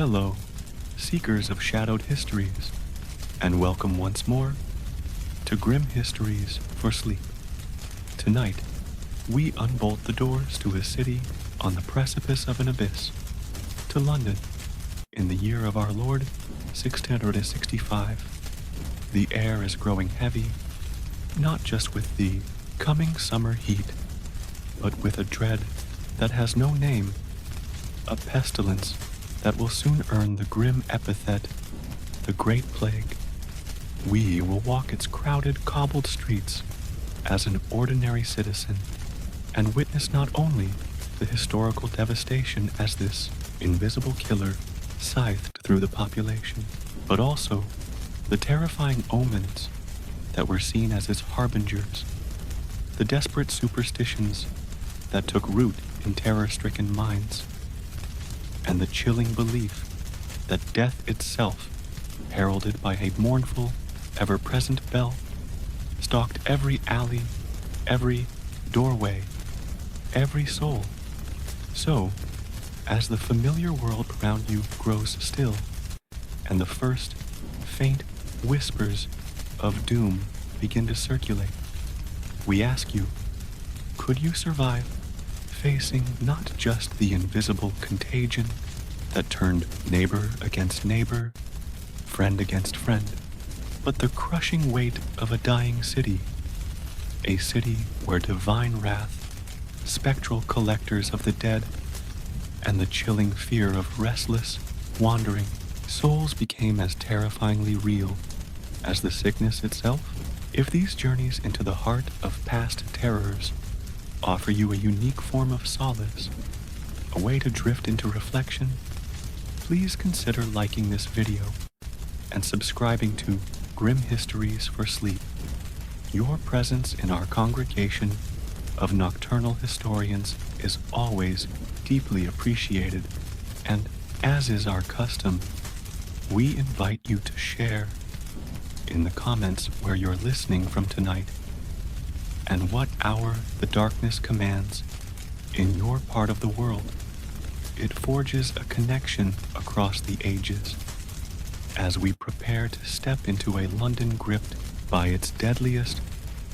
Hello, seekers of shadowed histories, and welcome once more to Grim Histories for Sleep. Tonight, we unbolt the doors to a city on the precipice of an abyss, to London, in the year of our Lord 1665. The air is growing heavy, not just with the coming summer heat, but with a dread that has no name, a pestilence that will soon earn the grim epithet, the Great Plague. We will walk its crowded, cobbled streets as an ordinary citizen and witness not only the historical devastation as this invisible killer scythed through the population, but also the terrifying omens that were seen as its harbingers, the desperate superstitions that took root in terror-stricken minds, and the chilling belief that death itself, heralded by a mournful, ever-present bell, stalked every alley, every doorway, every soul. So, as the familiar world around you grows still, and the first faint whispers of doom begin to circulate, we ask you, could you survive facing not just the invisible contagion that turned neighbor against neighbor, friend against friend, but the crushing weight of a dying city, a city where divine wrath, spectral collectors of the dead, and the chilling fear of restless, wandering souls became as terrifyingly real as the sickness itself? If these journeys into the heart of past terrors offer you a unique form of solace, a way to drift into reflection, please consider liking this video and subscribing to Grim Histories for Sleep. Your presence in our congregation of nocturnal historians is always deeply appreciated, and as is our custom, we invite you to share in the comments where you're listening from tonight and what hour the darkness commands in your part of the world. It forges a connection across the ages as we prepare to step into a London gripped by its deadliest,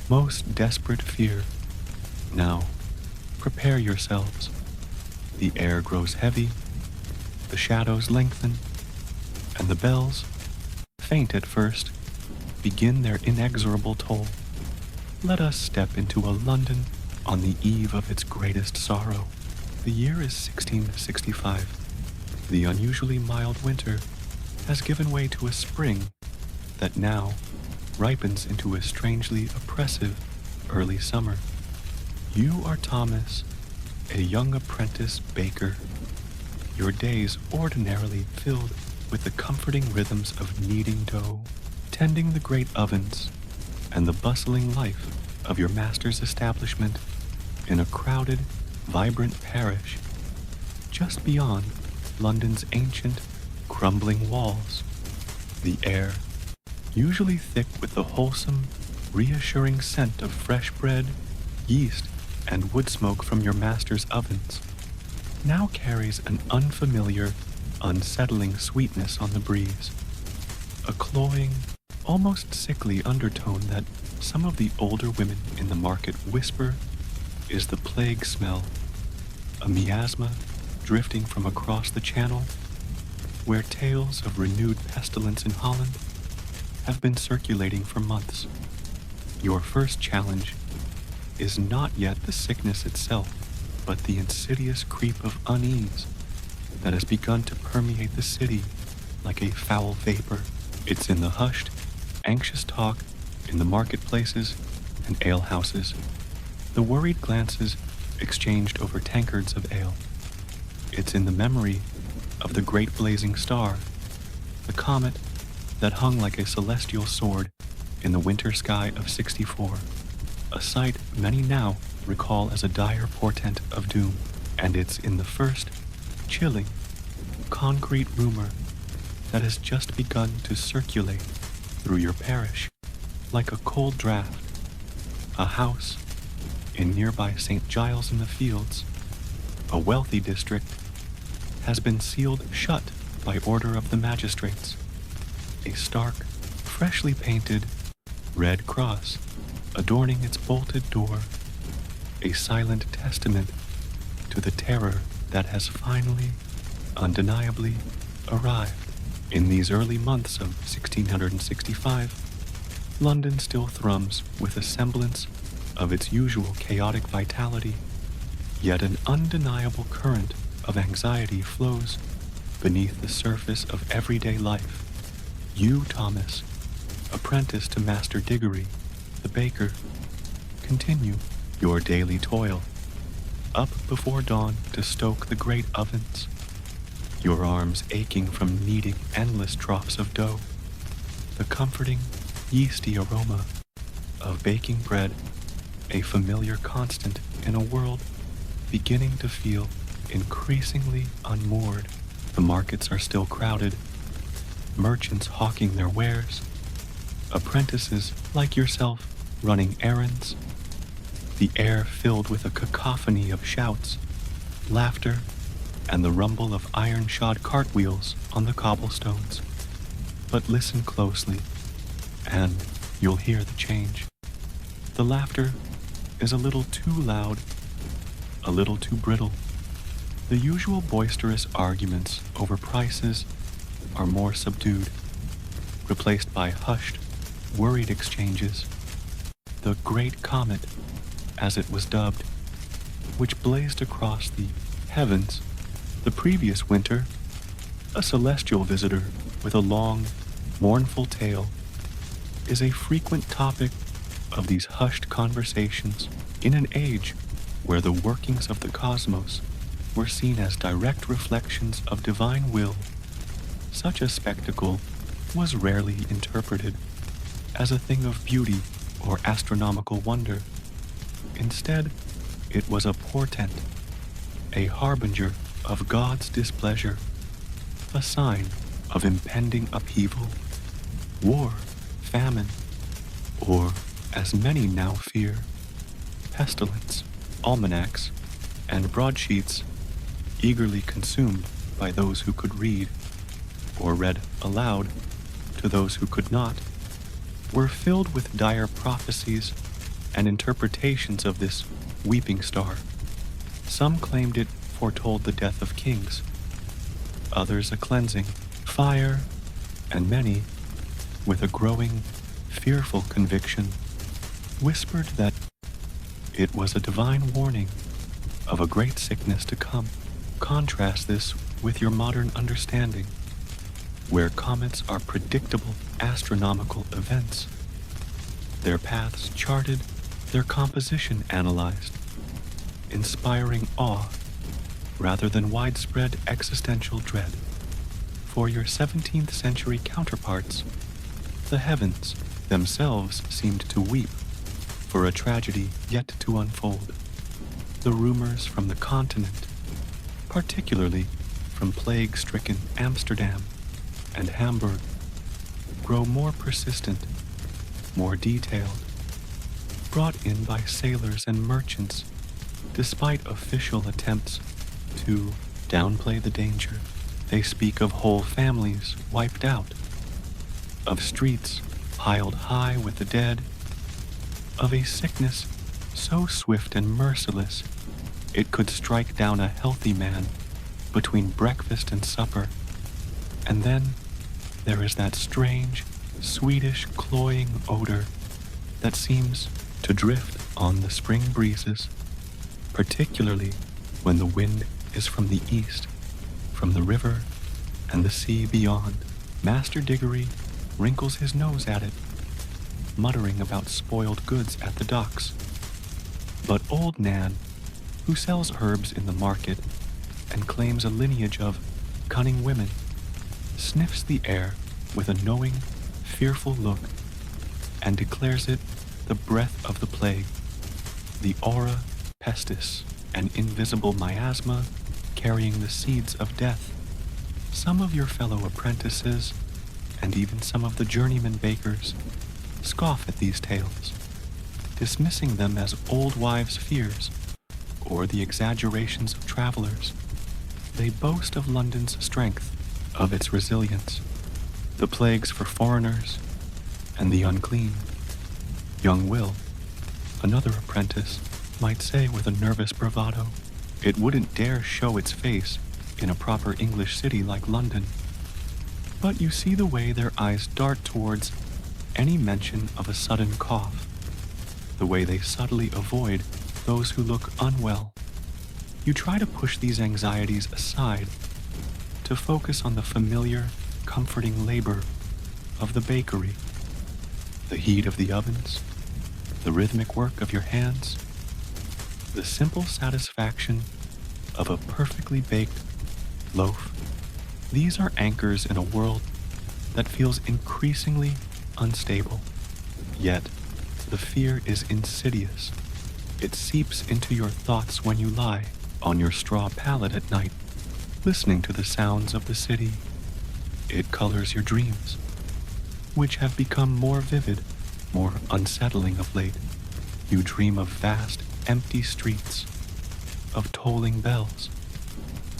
most desperate fear. Now, prepare yourselves. The air grows heavy, the shadows lengthen, and the bells, faint at first, begin their inexorable toll. Let us step into a London on the eve of its greatest sorrow. The year is 1665. The unusually mild winter has given way to a spring that now ripens into a strangely oppressive early summer. You are Thomas, a young apprentice baker. Your days ordinarily filled with the comforting rhythms of kneading dough, tending the great ovens, and the bustling life of your master's establishment in a crowded, vibrant parish just beyond London's ancient, crumbling walls. The air, usually thick with the wholesome, reassuring scent of fresh bread, yeast, and wood smoke from your master's ovens, now carries an unfamiliar, unsettling sweetness on the breeze, a cloying, almost sickly undertone that some of the older women in the market whisper is the plague smell, a miasma drifting from across the channel, where tales of renewed pestilence in Holland have been circulating for months. Your first challenge is not yet the sickness itself, but the insidious creep of unease that has begun to permeate the city like a foul vapor. It's in the hushed, anxious talk in the marketplaces and alehouses, the worried glances exchanged over tankards of ale. It's in the memory of the great blazing star, the comet that hung like a celestial sword in the winter sky of '64, a sight many now recall as a dire portent of doom. And it's in the first, chilling, concrete rumor that has just begun to circulate through your parish like a cold draft. A house in nearby St. Giles in the Fields, a wealthy district, has been sealed shut by order of the magistrates. A stark, freshly painted red cross adorning its bolted door, a silent testament to the terror that has finally, undeniably arrived. In these early months of 1665, London still thrums with a semblance of its usual chaotic vitality, yet an undeniable current of anxiety flows beneath the surface of everyday life. You, Thomas, apprentice to Master Diggory, the baker, continue your daily toil, up before dawn to stoke the great ovens, your arms aching from kneading endless troughs of dough, the comforting, yeasty aroma of baking bread, a familiar constant in a world beginning to feel increasingly unmoored. The markets are still crowded, merchants hawking their wares, apprentices like yourself running errands, the air filled with a cacophony of shouts, laughter, and the rumble of iron-shod cartwheels on the cobblestones. But listen closely, and you'll hear the change. The laughter is a little too loud, a little too brittle. The usual boisterous arguments over prices are more subdued, replaced by hushed, worried exchanges. The Great Comet, as it was dubbed, which blazed across the heavens the previous winter, a celestial visitor with a long, mournful tale, is a frequent topic of these hushed conversations in an age where the workings of the cosmos were seen as direct reflections of divine will. Such a spectacle was rarely interpreted as a thing of beauty or astronomical wonder. Instead, it was a portent, a harbinger of God's displeasure, a sign of impending upheaval, war, famine, or, as many now fear, pestilence. Almanacs and broadsheets, eagerly consumed by those who could read, or read aloud to those who could not, were filled with dire prophecies and interpretations of this weeping star. Some claimed it foretold the death of kings, others a cleansing, fire, and many, with a growing, fearful conviction, whispered that it was a divine warning of a great sickness to come. Contrast this with your modern understanding, where comets are predictable astronomical events, their paths charted, their composition analyzed, inspiring awe rather than widespread existential dread. For your 17th century counterparts, the heavens themselves seemed to weep for a tragedy yet to unfold. The rumors from the continent, particularly from plague-stricken Amsterdam and Hamburg, grow more persistent, more detailed, brought in by sailors and merchants despite official attempts to downplay the danger. They speak of whole families wiped out, of streets piled high with the dead, of a sickness so swift and merciless it could strike down a healthy man between breakfast and supper. And then there is that strange, sweetish, cloying odor that seems to drift on the spring breezes, particularly when the wind is from the east, from the river and the sea beyond. Master Diggory wrinkles his nose at it, muttering about spoiled goods at the docks. But old Nan, who sells herbs in the market and claims a lineage of cunning women, sniffs the air with a knowing, fearful look and declares it the breath of the plague, the aura pestis, an invisible miasma carrying the seeds of death. Some of your fellow apprentices, and even some of the journeyman bakers, scoff at these tales, dismissing them as old wives' fears or the exaggerations of travelers. They boast of London's strength, of its resilience, the plagues for foreigners and the unclean. Young Will, another apprentice, might say with a nervous bravado, it wouldn't dare show its face in a proper English city like London. But you see the way their eyes dart towards any mention of a sudden cough, the way they subtly avoid those who look unwell. You try to push these anxieties aside to focus on the familiar, comforting labor of the bakery, the heat of the ovens, the rhythmic work of your hands, the simple satisfaction of a perfectly baked loaf. These are anchors in a world that feels increasingly unstable. Yet, the fear is insidious. It seeps into your thoughts when you lie on your straw pallet at night, listening to the sounds of the city. It colors your dreams, which have become more vivid, more unsettling of late. You dream of vast, empty streets, of tolling bells,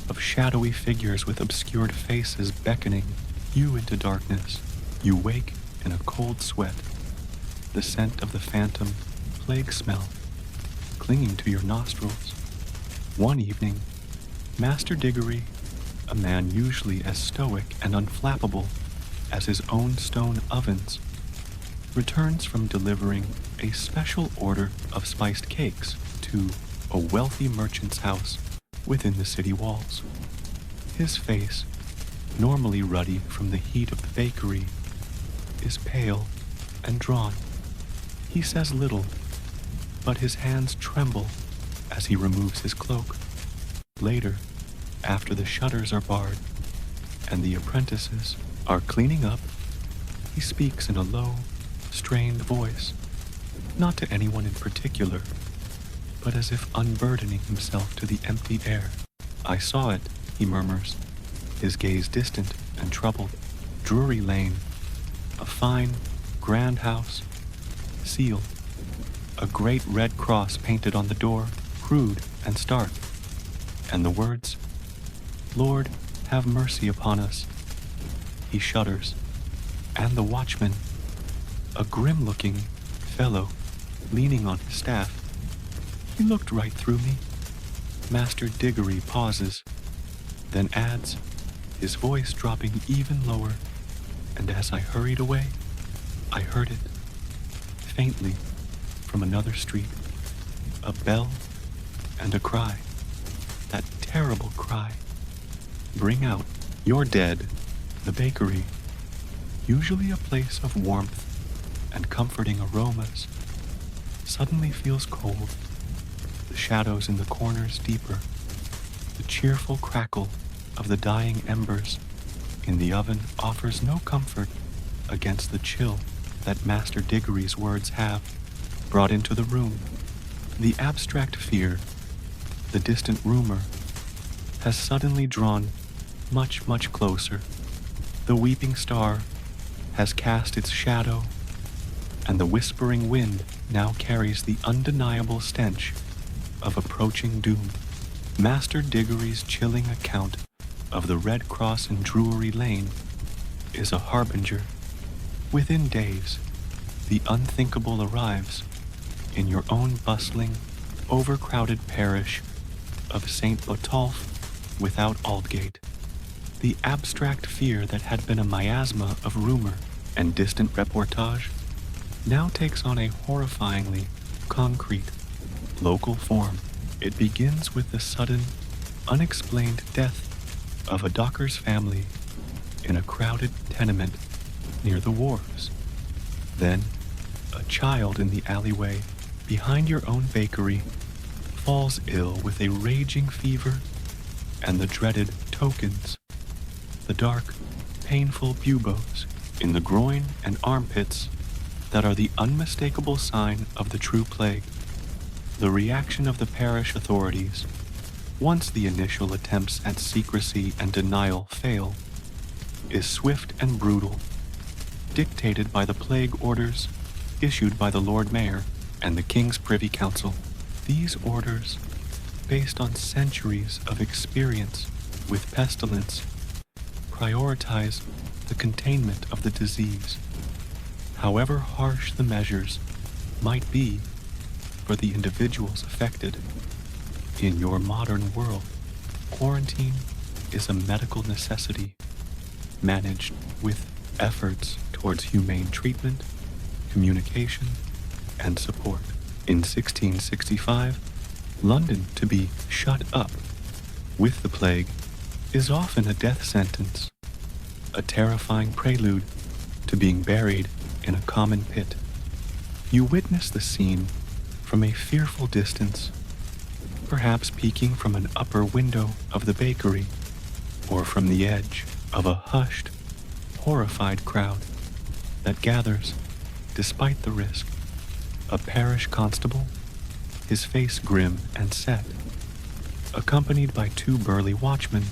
of shadowy figures with obscured faces beckoning you into darkness. You wake in a cold sweat, the scent of the phantom plague smell clinging to your nostrils. One evening, Master Diggory, a man usually as stoic and unflappable as his own stone ovens, returns from delivering a special order of spiced cakes to a wealthy merchant's house within the city walls. His face, normally ruddy from the heat of the bakery, is pale and drawn. He says little, but his hands tremble as he removes his cloak. Later, after the shutters are barred and the apprentices are cleaning up, he speaks in a low, strained voice, not to anyone in particular, but as if unburdening himself to the empty air. "I saw it," he murmurs, his gaze distant and troubled. "Drury Lane, a fine, grand house, sealed, a great red cross painted on the door, crude and stark, and the words, 'Lord, have mercy upon us.'" He shudders. "And the watchman, a grim-looking fellow leaning on his staff. He looked right through me." Master Diggory pauses, then adds, his voice dropping even lower, "And as I hurried away, I heard it, faintly, from another street, a bell and a cry, that terrible cry, 'Bring out, you're dead.'" The bakery, usually a place of warmth and comforting aromas, suddenly feels cold, the shadows in the corners deeper, the cheerful crackle of the dying embers in the oven offers no comfort against the chill that Master Diggory's words have brought into the room. The abstract fear, the distant rumor, has suddenly drawn much, much closer. The weeping star has cast its shadow, and the whispering wind now carries the undeniable stench of approaching doom. Master Diggory's chilling account of the Red Cross in Drury Lane is a harbinger. Within days, the unthinkable arrives in your own bustling, overcrowded parish of St. Botolph without Aldgate. The abstract fear that had been a miasma of rumor and distant reportage now takes on a horrifyingly concrete, local form. It begins with the sudden, unexplained death of a docker's family in a crowded tenement near the wharves. Then, a child in the alleyway behind your own bakery falls ill with a raging fever, and the dreaded tokens, the dark, painful buboes in the groin and armpits that are the unmistakable sign of the true plague. The reaction of the parish authorities, once the initial attempts at secrecy and denial fail, is swift and brutal, dictated by the plague orders issued by the Lord Mayor and the King's Privy Council. These orders, based on centuries of experience with pestilence, prioritize the containment of the disease. However harsh the measures might be for the individuals affected, in your modern world, quarantine is a medical necessity managed with efforts towards humane treatment, communication, and support. In 1665, London to be shut up with the plague is often a death sentence, a terrifying prelude to being buried in a common pit. You witness the scene from a fearful distance, perhaps peeking from an upper window of the bakery or from the edge of a hushed, horrified crowd that gathers despite the risk. A parish constable, his face grim and set, accompanied by two burly watchmen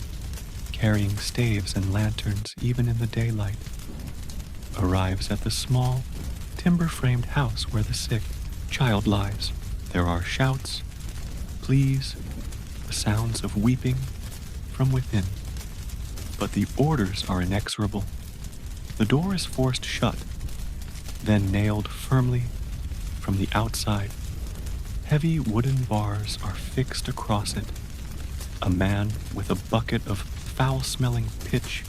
carrying staves and lanterns even in the daylight, arrives at the small, timber-framed house where the sick child lies. There are shouts, pleas, the sounds of weeping from within. But the orders are inexorable. The door is forced shut, then nailed firmly from the outside. Heavy wooden bars are fixed across it. A man with a bucket of foul-smelling pitch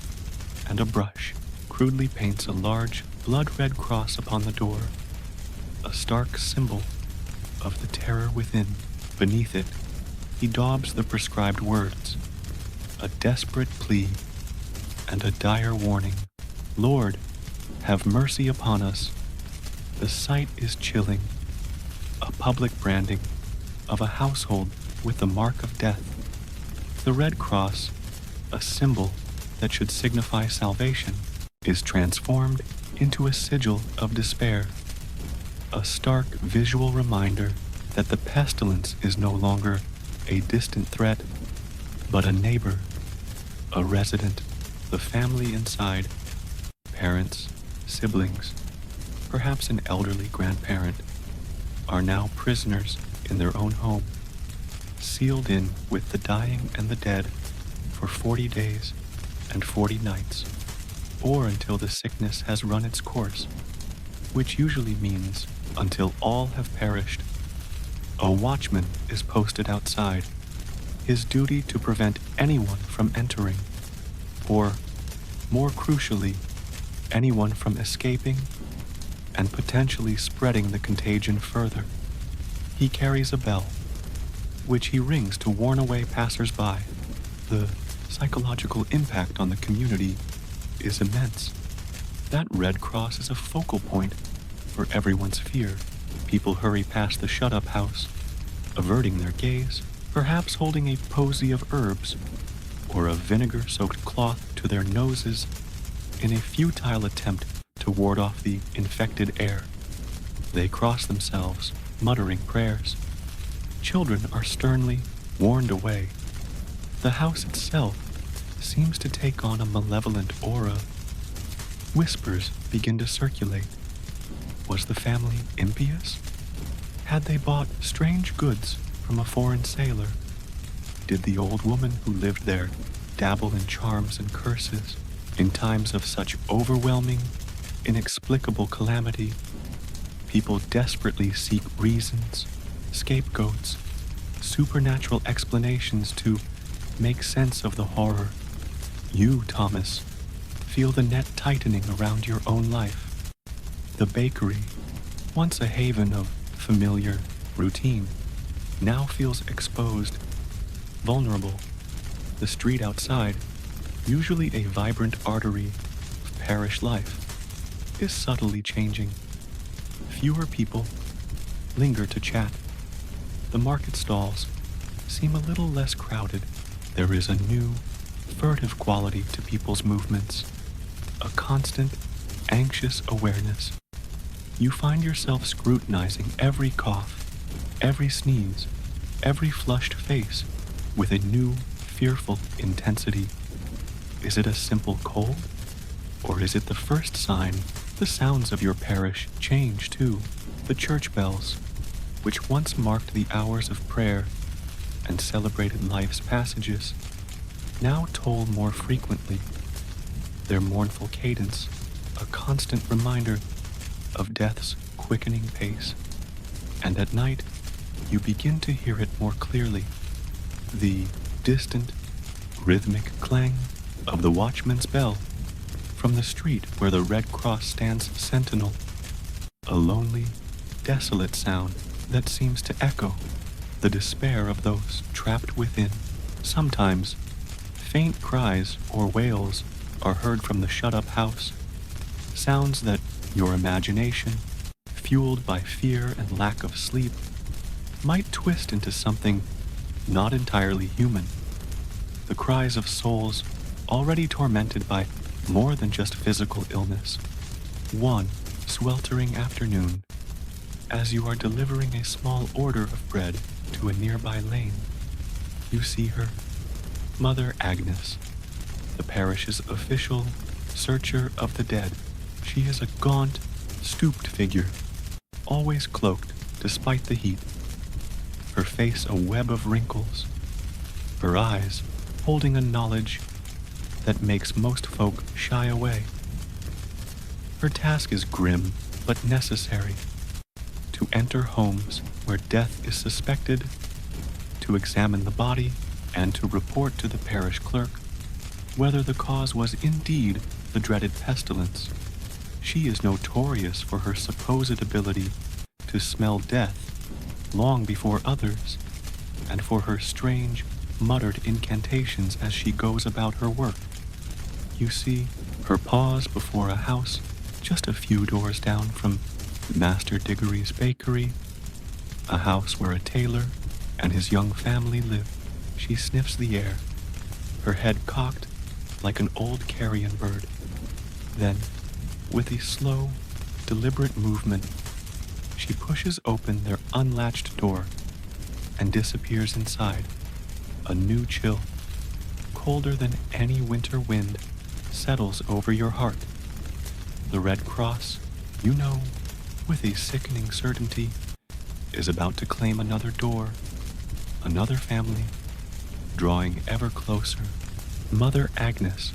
and a brush crudely paints a large blood-red cross upon the door, a stark symbol of the terror within. Beneath it, he daubs the prescribed words, a desperate plea and a dire warning. Lord, have mercy upon us. The sight is chilling, a public branding of a household with the mark of death. The Red Cross, a symbol that should signify salvation, is transformed into a sigil of despair, a stark visual reminder that the pestilence is no longer a distant threat, but a neighbor, a resident. The family inside, parents, siblings, perhaps an elderly grandparent, are now prisoners in their own home, sealed in with the dying and the dead for 40 days and 40 nights, or until the sickness has run its course, which usually means until all have perished. A watchman is posted outside, his duty to prevent anyone from entering, or, more crucially, anyone from escaping and potentially spreading the contagion further. He carries a bell, which he rings to warn away passers-by. The psychological impact on the community is immense. That Red Cross is a focal point for everyone's fear. People hurry past the shut-up house, averting their gaze, perhaps holding a posy of herbs or a vinegar-soaked cloth to their noses in a futile attempt to ward off the infected air. They cross themselves, muttering prayers. Children are sternly warned away. The house itself seems to take on a malevolent aura. Whispers begin to circulate. Was the family impious? Had they bought strange goods from a foreign sailor? Did the old woman who lived there dabble in charms and curses in times of such overwhelming, inexplicable calamity? People desperately seek reasons, scapegoats, supernatural explanations to make sense of the horror. You, Thomas, feel the net tightening around your own life. The bakery, once a haven of familiar routine, now feels exposed, vulnerable. The street outside, usually a vibrant artery of parish life, is subtly changing. Fewer people linger to chat. The market stalls seem a little less crowded. There is a new, furtive quality to people's movements, a constant, anxious awareness. You find yourself scrutinizing every cough, every sneeze, every flushed face with a new, fearful intensity. Is it a simple cold? Or is it the first sign? The sounds of your parish change too. The church bells, which once marked the hours of prayer and celebrated life's passages, now toll more frequently. their mournful cadence a constant reminder of death's quickening pace. And at night, you begin to hear it more clearly, the distant, rhythmic clang of the watchman's bell from the street where the Red Cross stands sentinel, a lonely, desolate sound that seems to echo the despair of those trapped within. Sometimes, faint cries or wails are heard from the shut-up house, sounds that your imagination, fueled by fear and lack of sleep, might twist into something not entirely human. The cries of souls already tormented by more than just physical illness. One sweltering afternoon, as you are delivering a small order of bread to a nearby lane, you see her, Mother Agnes, the parish's official searcher of the dead. She is a gaunt, stooped figure, always cloaked despite the heat, her face a web of wrinkles, her eyes holding a knowledge that makes most folk shy away. Her task is grim but necessary: to enter homes where death is suspected, to examine the body, and to report to the parish clerk whether the cause was indeed the dreaded pestilence. She is notorious for her supposed ability to smell death long before others, and for her strange, muttered incantations as she goes about her work. You see her pause before a house just a few doors down from Master Diggory's bakery, a house where a tailor and his young family live. She sniffs the air, her head cocked like an old carrion bird. Then, with a slow, deliberate movement, she pushes open their unlatched door and disappears inside. A new chill, colder than any winter wind, settles over your heart. The Red Cross, you know, with a sickening certainty, is about to claim another door, another family, drawing ever closer. Mother Agnes,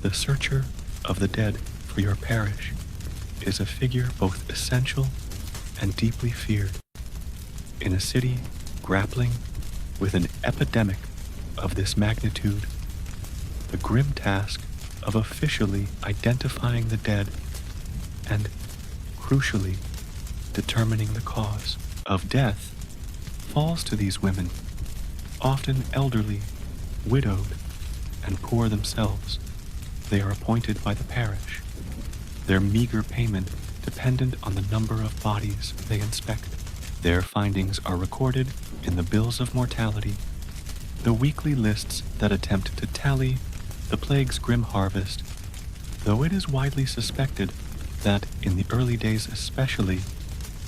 the searcher of the dead for your parish, is a figure both essential and deeply feared. In a city grappling with an epidemic of this magnitude, the grim task of officially identifying the dead and, crucially, determining the cause of death falls to these women, often elderly, widowed, and poor themselves. They are appointed by the parish, their meager payment dependent on the number of bodies they inspect. Their findings are recorded in the bills of mortality, the weekly lists that attempt to tally the plague's grim harvest, though it is widely suspected that, in the early days especially,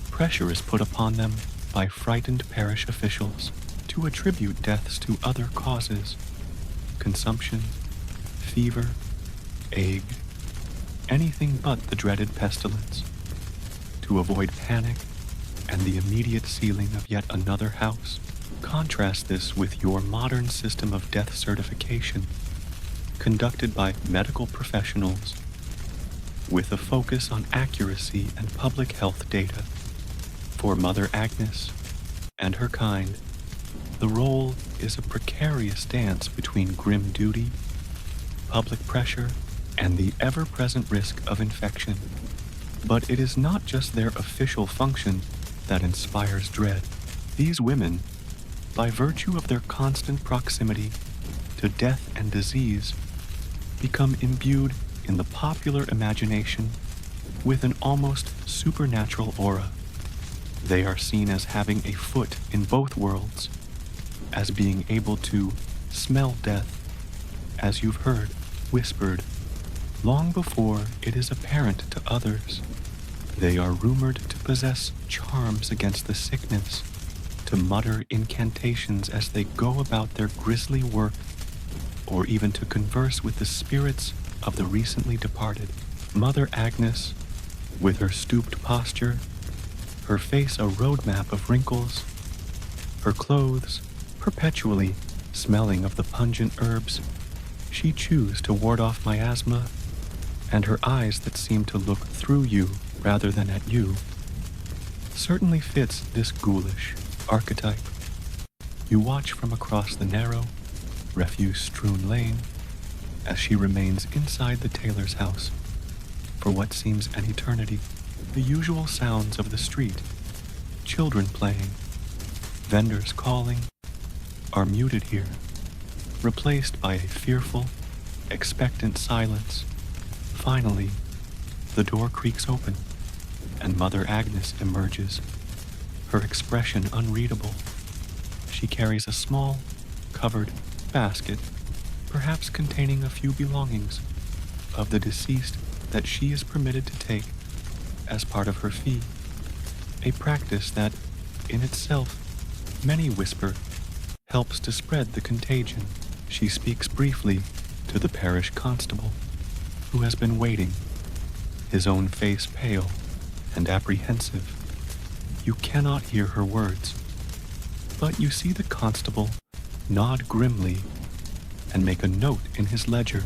pressure is put upon them by frightened parish officials to attribute deaths to other causes: consumption, fever, ague, anything but the dreaded pestilence. To avoid panic and the immediate sealing of yet another house, contrast this with your modern system of death certification, conducted by medical professionals, with a focus on accuracy and public health data. For Mother Agnes and her kind, the role is a precarious dance between grim duty, public pressure, and the ever-present risk of infection. But it is not just their official function that inspires dread. These women, by virtue of their constant proximity to death and disease, become imbued in the popular imagination with an almost supernatural aura. They are seen as having a foot in both worlds, as being able to smell death, as you've heard, whispered, long before it is apparent to others. They are rumored to possess charms against the sickness, to mutter incantations as they go about their grisly work, or even to converse with the spirits of the recently departed. Mother Agnes, with her stooped posture, her face a roadmap of wrinkles, her clothes perpetually smelling of the pungent herbs she chews to ward off miasma and her eyes that seem to look through you rather than at you, certainly fits this ghoulish archetype. You watch from across the narrow, refuse-strewn lane as she remains inside the tailor's house for what seems an eternity. The usual sounds of the street, children playing, vendors calling, are muted here, replaced by a fearful, expectant silence. Finally, the door creaks open, and Mother Agnes emerges, her expression unreadable. She carries a small, covered basket, perhaps containing a few belongings of the deceased that she is permitted to take as part of her fee, a practice that, in itself, many whisper, helps to spread the contagion. She speaks briefly to the parish constable, who has been waiting, his own face pale and apprehensive. You cannot hear her words, but you see the constable nod grimly and make a note in his ledger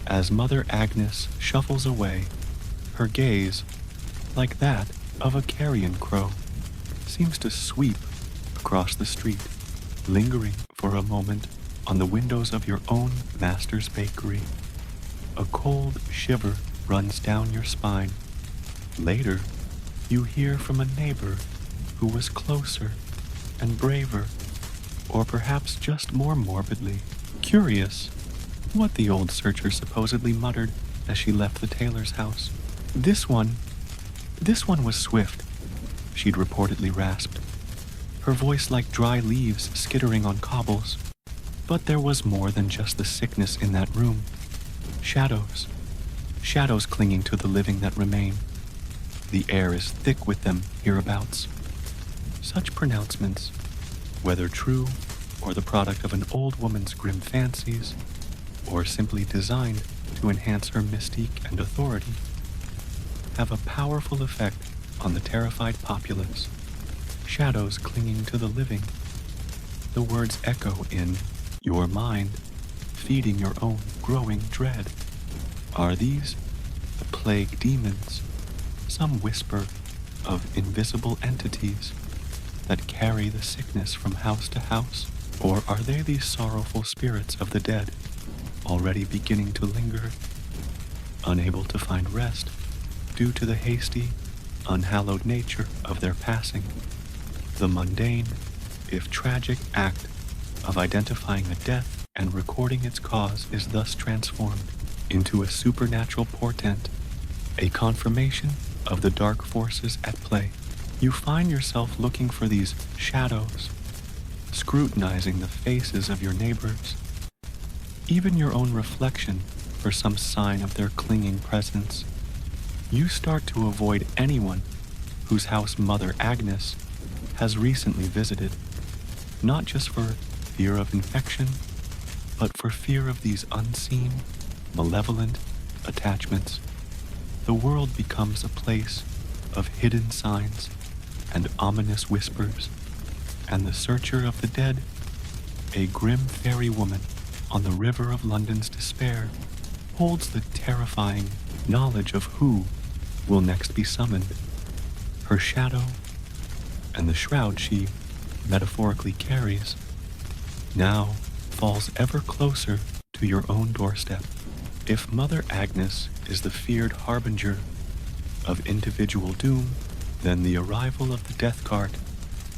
as Mother Agnes shuffles away. Her gaze, like that of a carrion crow, seems to sweep across the street, lingering for a moment on the windows of your own master's bakery. A cold shiver runs down your spine. Later, you hear from a neighbor who was closer and braver, or perhaps just more morbidly curious, what the old searcher supposedly muttered as she left the tailor's house. This one was swift, she'd reportedly rasped, her voice like dry leaves skittering on cobbles. But there was more than just the sickness in that room. Shadows clinging to the living that remain. The air is thick with them hereabouts. Such pronouncements, whether true or the product of an old woman's grim fancies, or simply designed to enhance her mystique and authority, have a powerful effect on the terrified populace. Shadows clinging to the living. The words echo in your mind, feeding your own growing dread. Are these the plague demons? Some whisper of invisible entities that carry the sickness from house to house? Or are they these sorrowful spirits of the dead, already beginning to linger, unable to find rest due to the hasty, unhallowed nature of their passing? The mundane, if tragic, act of identifying a death and recording its cause is thus transformed into a supernatural portent, a confirmation of the dark forces at play. You find yourself looking for these shadows, scrutinizing the faces of your neighbors, even your own reflection for some sign of their clinging presence. You start to avoid anyone whose house Mother Agnes has recently visited, not just for fear of infection, but for fear of these unseen, malevolent attachments. The world becomes a place of hidden signs and ominous whispers, and the searcher of the dead, a grim fairy woman on the river of London's despair, holds the terrifying knowledge of who will next be summoned. Her shadow and the shroud she metaphorically carries now falls ever closer to your own doorstep. If Mother Agnes is the feared harbinger of individual doom, then the arrival of the death cart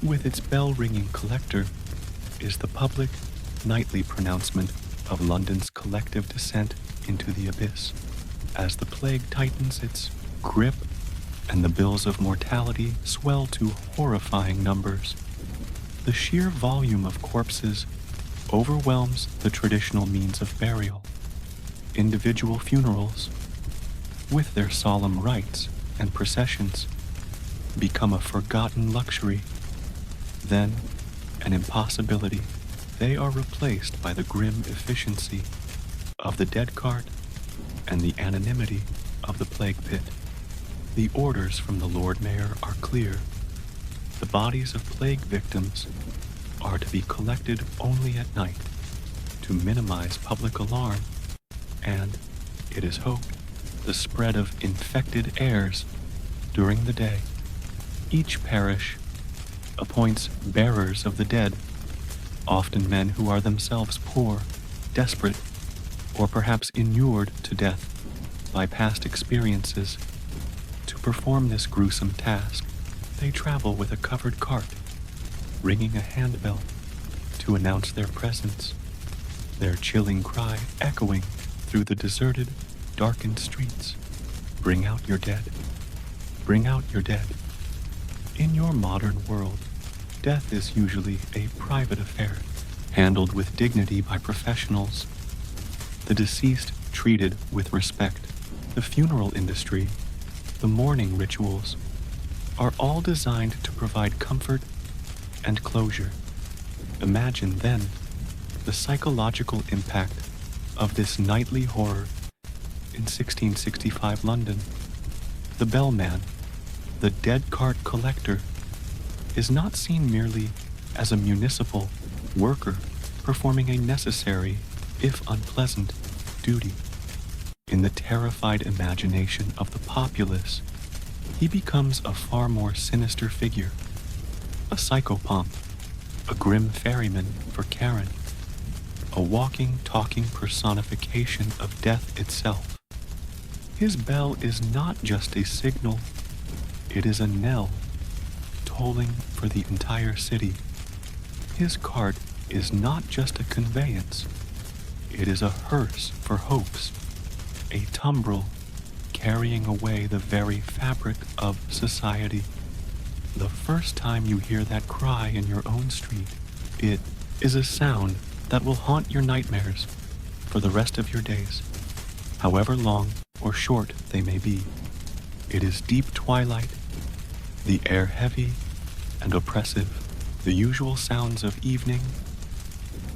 with its bell-ringing collector is the public, nightly pronouncement of London's collective descent into the abyss. As the plague tightens its grip and the bills of mortality swell to horrifying numbers, the sheer volume of corpses overwhelms the traditional means of burial. Individual funerals, with their solemn rites and processions, become a forgotten luxury, then an impossibility. They are replaced by the grim efficiency of the dead cart and the anonymity of the plague pit. The orders from the Lord Mayor are clear. The bodies of plague victims are to be collected only at night to minimize public alarm, and it is hoped the spread of infected airs during the day. Each parish appoints bearers of the dead, often men who are themselves poor, desperate, or perhaps inured to death by past experiences. To perform this gruesome task, they travel with a covered cart, ringing a handbell to announce their presence, their chilling cry echoing through the deserted, darkened streets. Bring out your dead. Bring out your dead. In your modern world, death is usually a private affair, handled with dignity by professionals. The deceased treated with respect. The funeral industry, the mourning rituals, are all designed to provide comfort and closure. Imagine then the psychological impact of this nightly horror in 1665 London. The bellman, the dead cart collector, is not seen merely as a municipal worker performing a necessary, if unpleasant, duty. In the terrified imagination of the populace, he becomes a far more sinister figure, a psychopomp, a grim ferryman for Karen, a walking, talking personification of death itself. His bell is not just a signal, it is a knell, tolling for the entire city. His cart is not just a conveyance, it is a hearse for hopes, a tumbril carrying away the very fabric of society. The first time you hear that cry in your own street, it is a sound that will haunt your nightmares for the rest of your days, however long or short they may be. It is deep twilight, the air heavy and oppressive, the usual sounds of evening,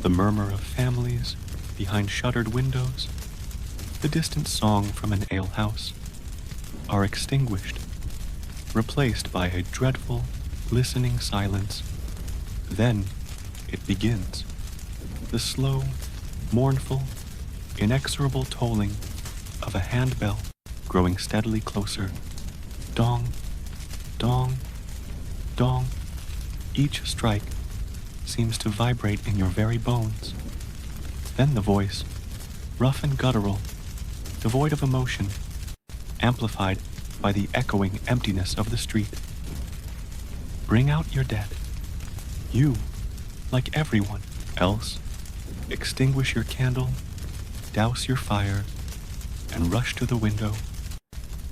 the murmur of families behind shuttered windows, the distant song from an alehouse, are extinguished, replaced by a dreadful, listening silence. Then it begins. The slow, mournful, inexorable tolling of a handbell growing steadily closer. Dong, dong, dong. Each strike seems to vibrate in your very bones. Then the voice, rough and guttural, devoid of emotion, amplified by the echoing emptiness of the street. Bring out your dead. You, like everyone else, extinguish your candle, douse your fire, and rush to the window,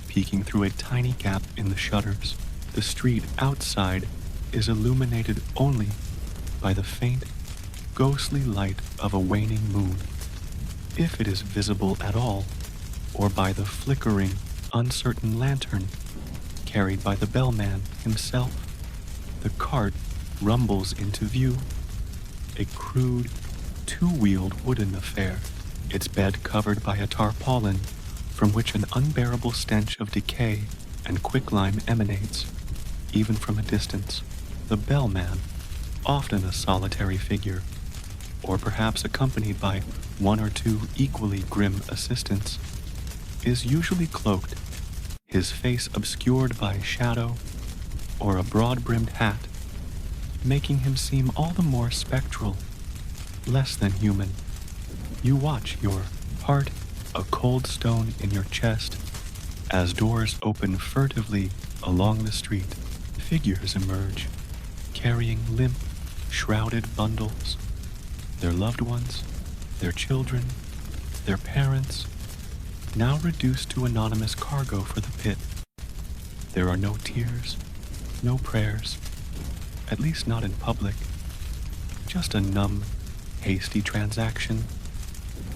peeking through a tiny gap in the shutters. The street outside is illuminated only by the faint, ghostly light of a waning moon, if it is visible at all, or by the flickering, uncertain lantern carried by the bellman himself. The cart rumbles into view, a crude, two-wheeled wooden affair, its bed covered by a tarpaulin from which an unbearable stench of decay and quicklime emanates, even from a distance. The bellman, often a solitary figure, or perhaps accompanied by one or two equally grim assistants, is usually cloaked, his face obscured by shadow or a broad-brimmed hat, making him seem all the more spectral, less than human. You watch, your heart a cold stone in your chest, as doors open furtively along the street. Figures emerge, carrying limp, shrouded bundles, their loved ones, their children, their parents, now reduced to anonymous cargo for the pit. There are no tears, no prayers, at least not in public, just a numb, hasty transaction,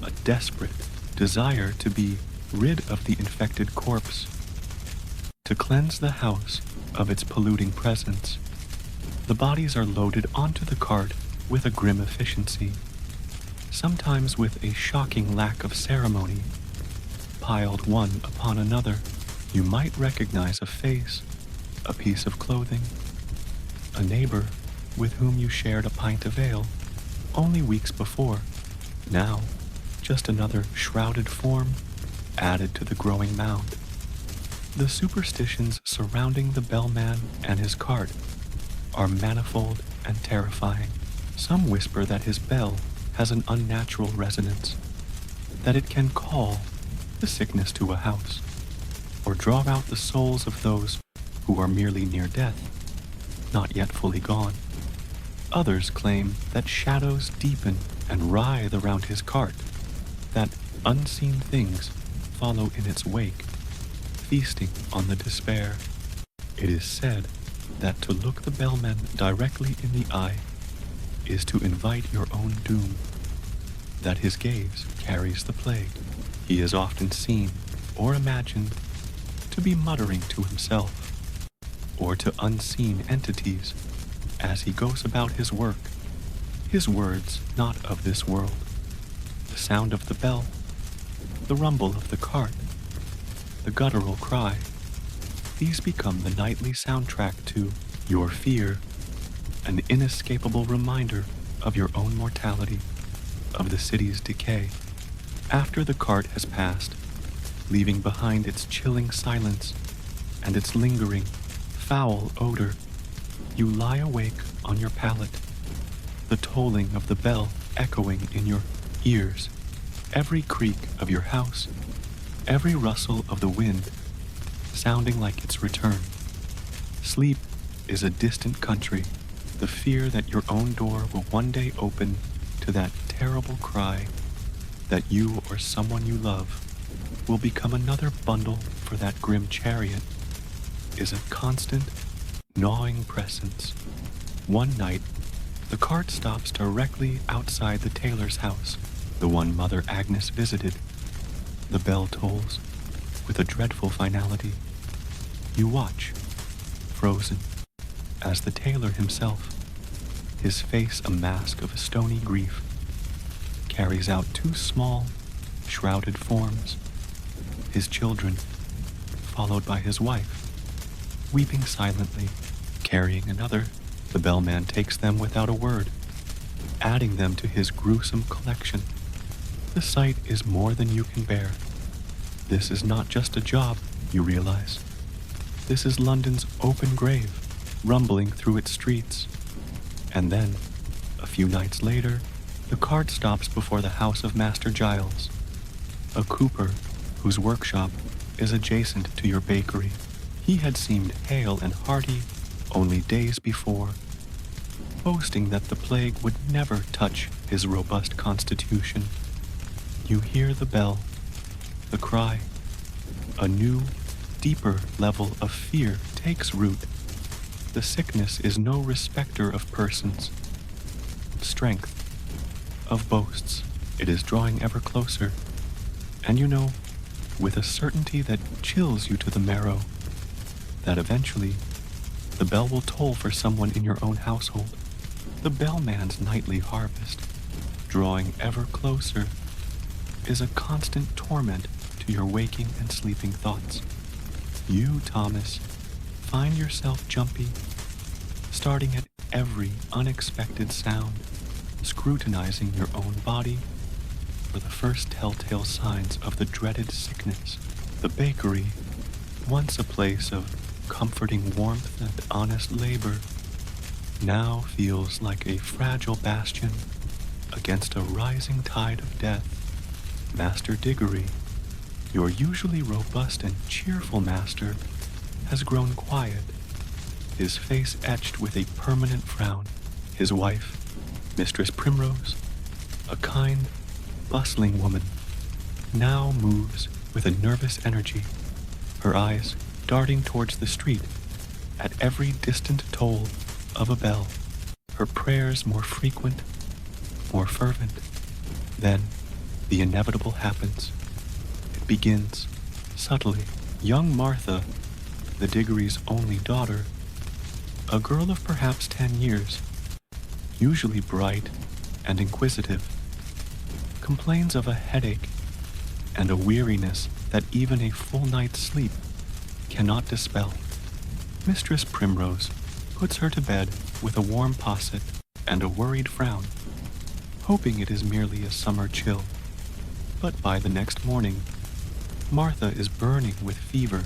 a desperate desire to be rid of the infected corpse, to cleanse the house of its polluting presence. The bodies are loaded onto the cart with a grim efficiency, sometimes with a shocking lack of ceremony, piled one upon another. You might recognize a face, a piece of clothing, a neighbor with whom you shared a pint of ale only weeks before. Now, just another shrouded form, added to the growing mound. The superstitions surrounding the bellman and his cart are manifold and terrifying. Some whisper that his bell has an unnatural resonance, that it can call the sickness to a house, or draw out the souls of those who are merely near death, not yet fully gone. Others claim that shadows deepen and writhe around his cart, that unseen things follow in its wake, feasting on the despair. It is said that to look the bellman directly in the eye is to invite your own doom, that his gaze carries the plague. He is often seen or imagined to be muttering to himself or to unseen entities as he goes about his work, his words not of this world. The sound of the bell, the rumble of the cart, the guttural cry, these become the nightly soundtrack to your fear, an inescapable reminder of your own mortality, of the city's decay. After the cart has passed, leaving behind its chilling silence and its lingering, foul odor, you lie awake on your pallet, the tolling of the bell echoing in your ears, every creak of your house, every rustle of the wind sounding like its return. Sleep is a distant country, the fear that your own door will one day open to that terrible cry, that you or someone you love will become another bundle for that grim chariot, is a constant, gnawing presence. One night, the cart stops directly outside the tailor's house, the one Mother Agnes visited. The bell tolls with a dreadful finality. You watch, frozen, as the tailor himself, his face a mask of stony grief, carries out two small, shrouded forms, his children, followed by his wife, weeping silently. Carrying another, the bellman takes them without a word, adding them to his gruesome collection. The sight is more than you can bear. This is not just a job, you realize. This is London's open grave, rumbling through its streets. And then, a few nights later, the cart stops before the house of Master Giles, a cooper whose workshop is adjacent to your bakery. He had seemed hale and hearty only days before, boasting that the plague would never touch his robust constitution. You hear the bell, the cry. A new, deeper level of fear takes root. The sickness is no respecter of persons, strength, of boasts. It is drawing ever closer, and you know, with a certainty that chills you to the marrow, that eventually the bell will toll for someone in your own household. The bellman's nightly harvest, drawing ever closer, is a constant torment to your waking and sleeping thoughts. You, Thomas, find yourself jumpy, starting at every unexpected sound, scrutinizing your own body for the first telltale signs of the dreaded sickness. The bakery, once a place of comforting warmth and honest labor, now feels like a fragile bastion against a rising tide of death. Master Diggory, your usually robust and cheerful master, has grown quiet, his face etched with a permanent frown. His wife, Mistress Primrose, a kind, bustling woman, now moves with a nervous energy, her eyes darting towards the street at every distant toll of a bell, her prayers more frequent, more fervent. Then the inevitable happens. It begins subtly. Young Martha, the Diggory's only daughter, a girl of perhaps 10 years, usually bright and inquisitive, complains of a headache and a weariness that even a full night's sleep cannot dispel. Mistress Primrose puts her to bed with a warm posset and a worried frown, hoping it is merely a summer chill. But by the next morning, Martha is burning with fever,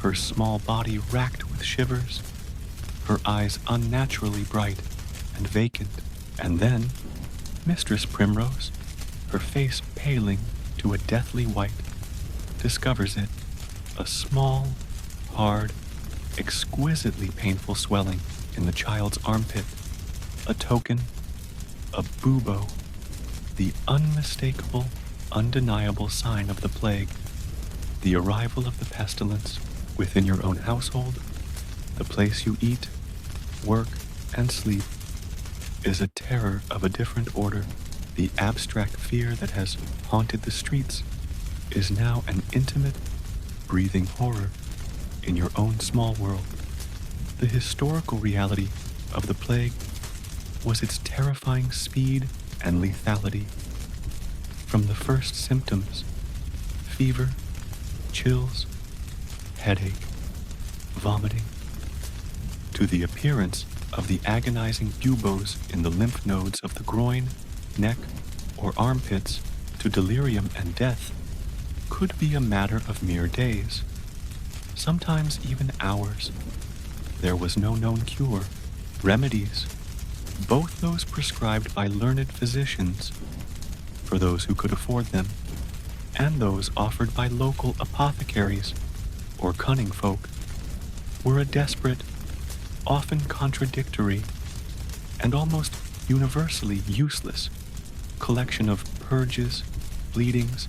her small body racked with shivers, her eyes unnaturally bright and vacant. And then Mistress Primrose, her face paling to a deathly white, discovers it, a small, hard, exquisitely painful swelling in the child's armpit, a token, a bubo, the unmistakable, undeniable sign of the plague, the arrival of the pestilence within your own household, the place you eat, work, and sleep, is a terror of a different order. The abstract fear that has haunted the streets is now an intimate, breathing horror in your own small world. The historical reality of the plague was its terrifying speed and lethality. From the first symptoms, fever, chills, headache, vomiting, to the appearance of the agonizing buboes in the lymph nodes of the groin, neck, or armpits, to delirium and death, could be a matter of mere days, sometimes even hours. There was no known cure. Remedies, both those prescribed by learned physicians, for those who could afford them, and those offered by local apothecaries or cunning folk, were a desperate, often contradictory, and almost universally useless collection of purges, bleedings,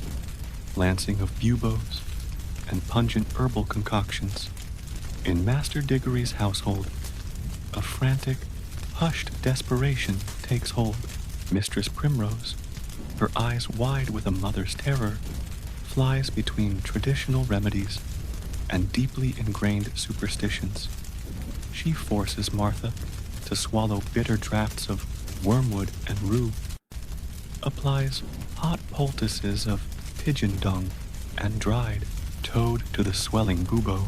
lancing of buboes, and pungent herbal concoctions. In Master Diggory's household, a frantic, hushed desperation takes hold. Mistress Primrose, her eyes wide with a mother's terror, flies between traditional remedies and deeply ingrained superstitions. She forces Martha to swallow bitter draughts of wormwood and rue, applies hot poultices of pigeon dung and dried toad to the swelling bubo,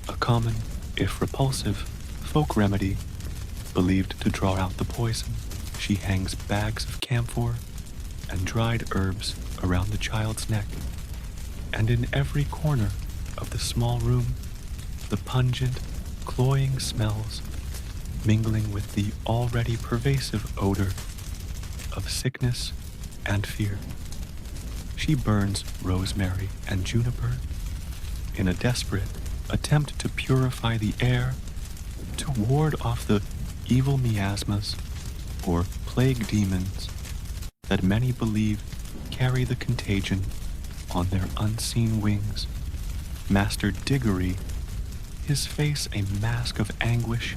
a common, if repulsive, folk remedy believed to draw out the poison. She hangs bags of camphor and dried herbs around the child's neck, and in every corner of the small room, the pungent, cloying smells mingling with the already pervasive odor of sickness and fear. She burns rosemary and juniper in a desperate attempt to purify the air, to ward off the evil miasmas or plague demons that many believe carry the contagion on their unseen wings. Master Diggory, his face a mask of anguish,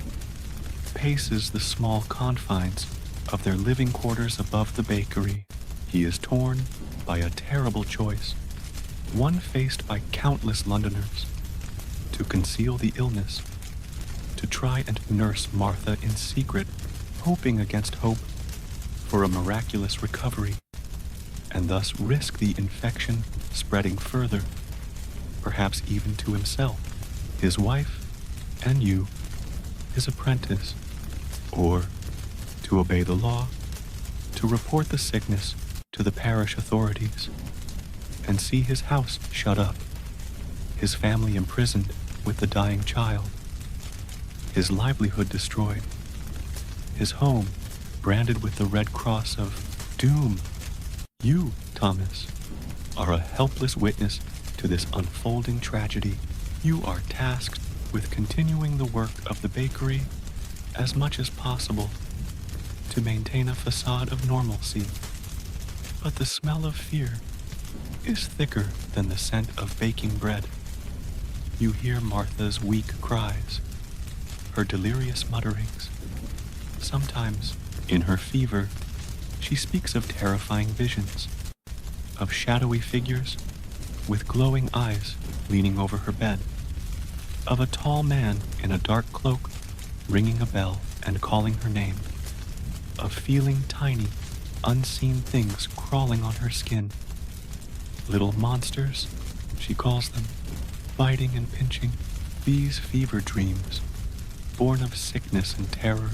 paces the small confines of their living quarters above the bakery. He is torn by a terrible choice, one faced by countless Londoners, to conceal the illness, to try and nurse Martha in secret, hoping against hope for a miraculous recovery, and thus risk the infection spreading further, perhaps even to himself, his wife, and you, his apprentice, or, to obey the law, to report the sickness to the parish authorities, and see his house shut up, his family imprisoned with the dying child, his livelihood destroyed, his home branded with the red cross of doom. You, Thomas, are a helpless witness to this unfolding tragedy. You are tasked with continuing the work of the bakery as much as possible to maintain a facade of normalcy. But the smell of fear is thicker than the scent of baking bread. You hear Martha's weak cries, her delirious mutterings. Sometimes, in her fever, she speaks of terrifying visions, of shadowy figures with glowing eyes leaning over her bed, of a tall man in a dark cloak ringing a bell and calling her name, of feeling tiny, unseen things crawling on her skin. Little monsters, she calls them, biting and pinching. These fever dreams, born of sickness and terror,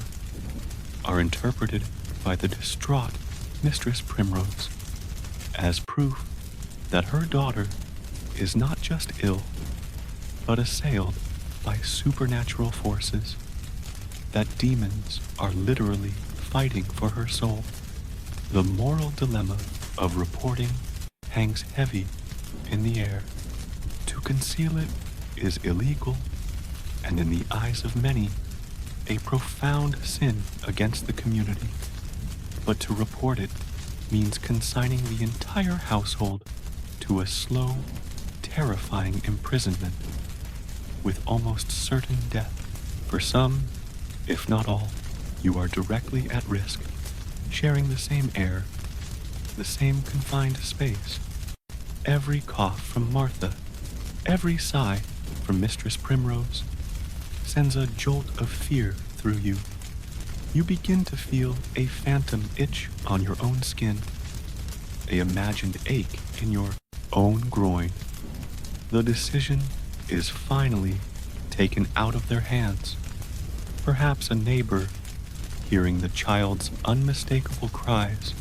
are interpreted by the distraught Mistress Primrose as proof that her daughter is not just ill, but assailed by supernatural forces, that demons are literally fighting for her soul. The moral dilemma of reporting hangs heavy in the air. To conceal it is illegal, and in the eyes of many, a profound sin against the community. But to report it means consigning the entire household to a slow, terrifying imprisonment with almost certain death. For some, if not all, you are directly at risk, sharing the same air, the same confined space. Every cough from Martha, every sigh from Mistress Primrose sends a jolt of fear through you. You begin to feel a phantom itch on your own skin, a imagined ache in your own groin. The decision is finally taken out of their hands. Perhaps a neighbor, hearing the child's unmistakable cries,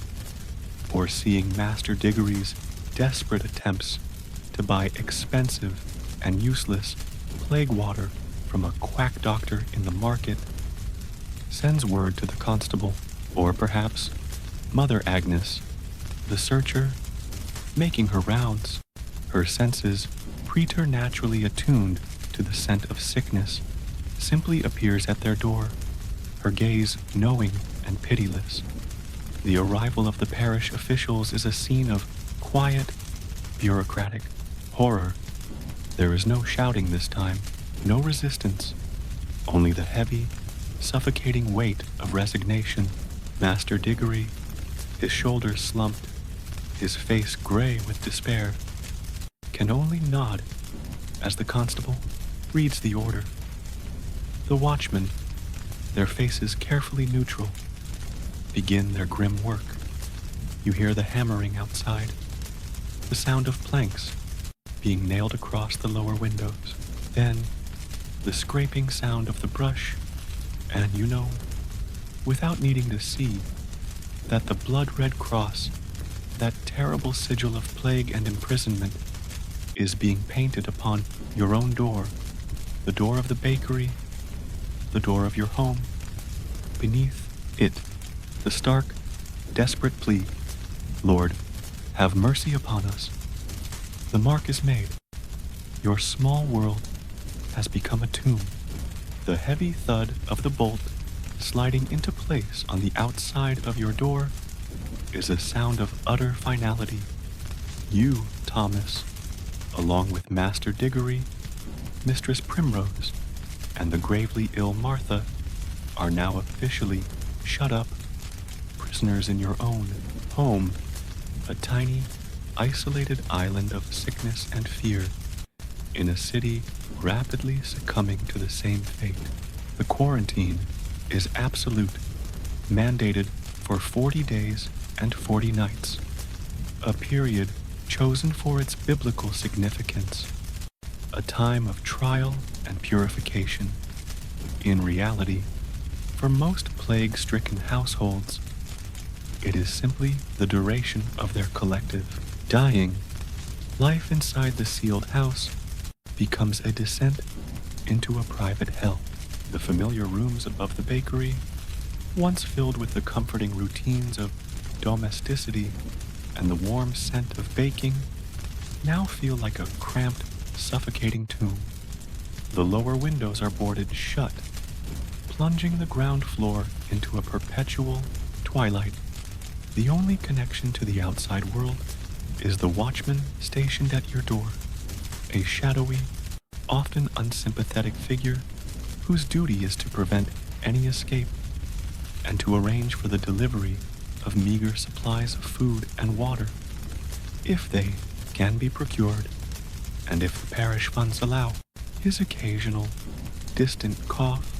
or seeing Master Diggory's desperate attempts to buy expensive and useless plague water from a quack doctor in the market, sends word to the constable, or perhaps Mother Agnes, the searcher, making her rounds, her senses preternaturally attuned to the scent of sickness, simply appears at their door, her gaze knowing and pitiless. The arrival of the parish officials is a scene of quiet, bureaucratic horror. There is no shouting this time, no resistance, only the heavy, suffocating weight of resignation. Master Diggory, his shoulders slumped, his face gray with despair, can only nod as the constable reads the order. The watchmen, their faces carefully neutral, begin their grim work. You hear the hammering outside, the sound of planks being nailed across the lower windows, then the scraping sound of the brush, and you know, without needing to see, that the blood-red cross, that terrible sigil of plague and imprisonment, is being painted upon your own door, the door of the bakery, the door of your home. Beneath it, the stark, desperate plea, Lord, have mercy upon us. The mark is made. Your small world has become a tomb. The heavy thud of the bolt sliding into place on the outside of your door is a sound of utter finality. You, Thomas, along with Master Diggory, Mistress Primrose, and the gravely ill Martha, are now officially shut up, prisoners in your own home, a tiny, isolated island of sickness and fear, in a city rapidly succumbing to the same fate. The quarantine is absolute, mandated for 40 days and 40 nights, a period chosen for its biblical significance, a time of trial and purification. In reality, for most plague-stricken households, it is simply the duration of their collective dying. Life inside the sealed house becomes a descent into a private hell. The familiar rooms above the bakery, once filled with the comforting routines of domesticity and the warm scent of baking, now feel like a cramped, suffocating tomb. The lower windows are boarded shut, plunging the ground floor into a perpetual twilight. The only connection to the outside world is the watchman stationed at your door, a shadowy, often unsympathetic figure whose duty is to prevent any escape and to arrange for the delivery of meager supplies of food and water, if they can be procured, and if the parish funds allow. His occasional, distant cough,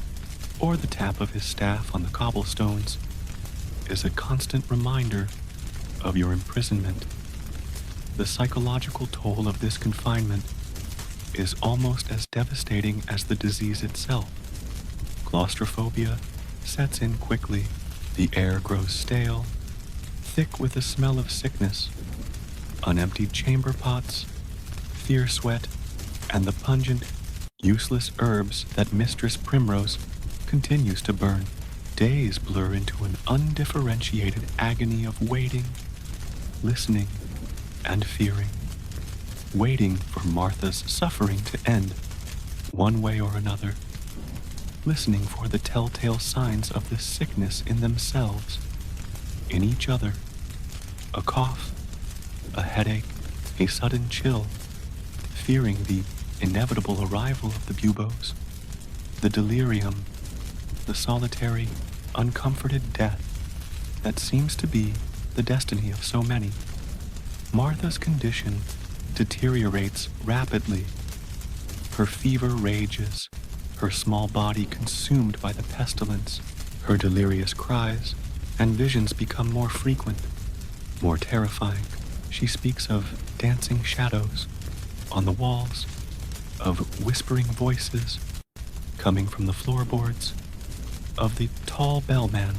or the tap of his staff on the cobblestones, is a constant reminder of your imprisonment. The psychological toll of this confinement is almost as devastating as the disease itself. Claustrophobia sets in quickly. The air grows stale, thick with the smell of sickness. Unemptied chamber pots fear sweat, and the pungent, useless herbs that Mistress Primrose continues to burn. Days blur into an undifferentiated agony of waiting, listening, and fearing. Waiting for Martha's suffering to end, one way or another. Listening for the telltale signs of the sickness in themselves, in each other. A cough, a headache, a sudden chill. Fearing the inevitable arrival of the buboes, the delirium, the solitary, uncomforted death that seems to be the destiny of so many. Martha's condition deteriorates rapidly. Her fever rages, her small body consumed by the pestilence. Her delirious cries and visions become more frequent, more terrifying. She speaks of dancing shadows on the walls, of whispering voices coming from the floorboards, of the tall bellman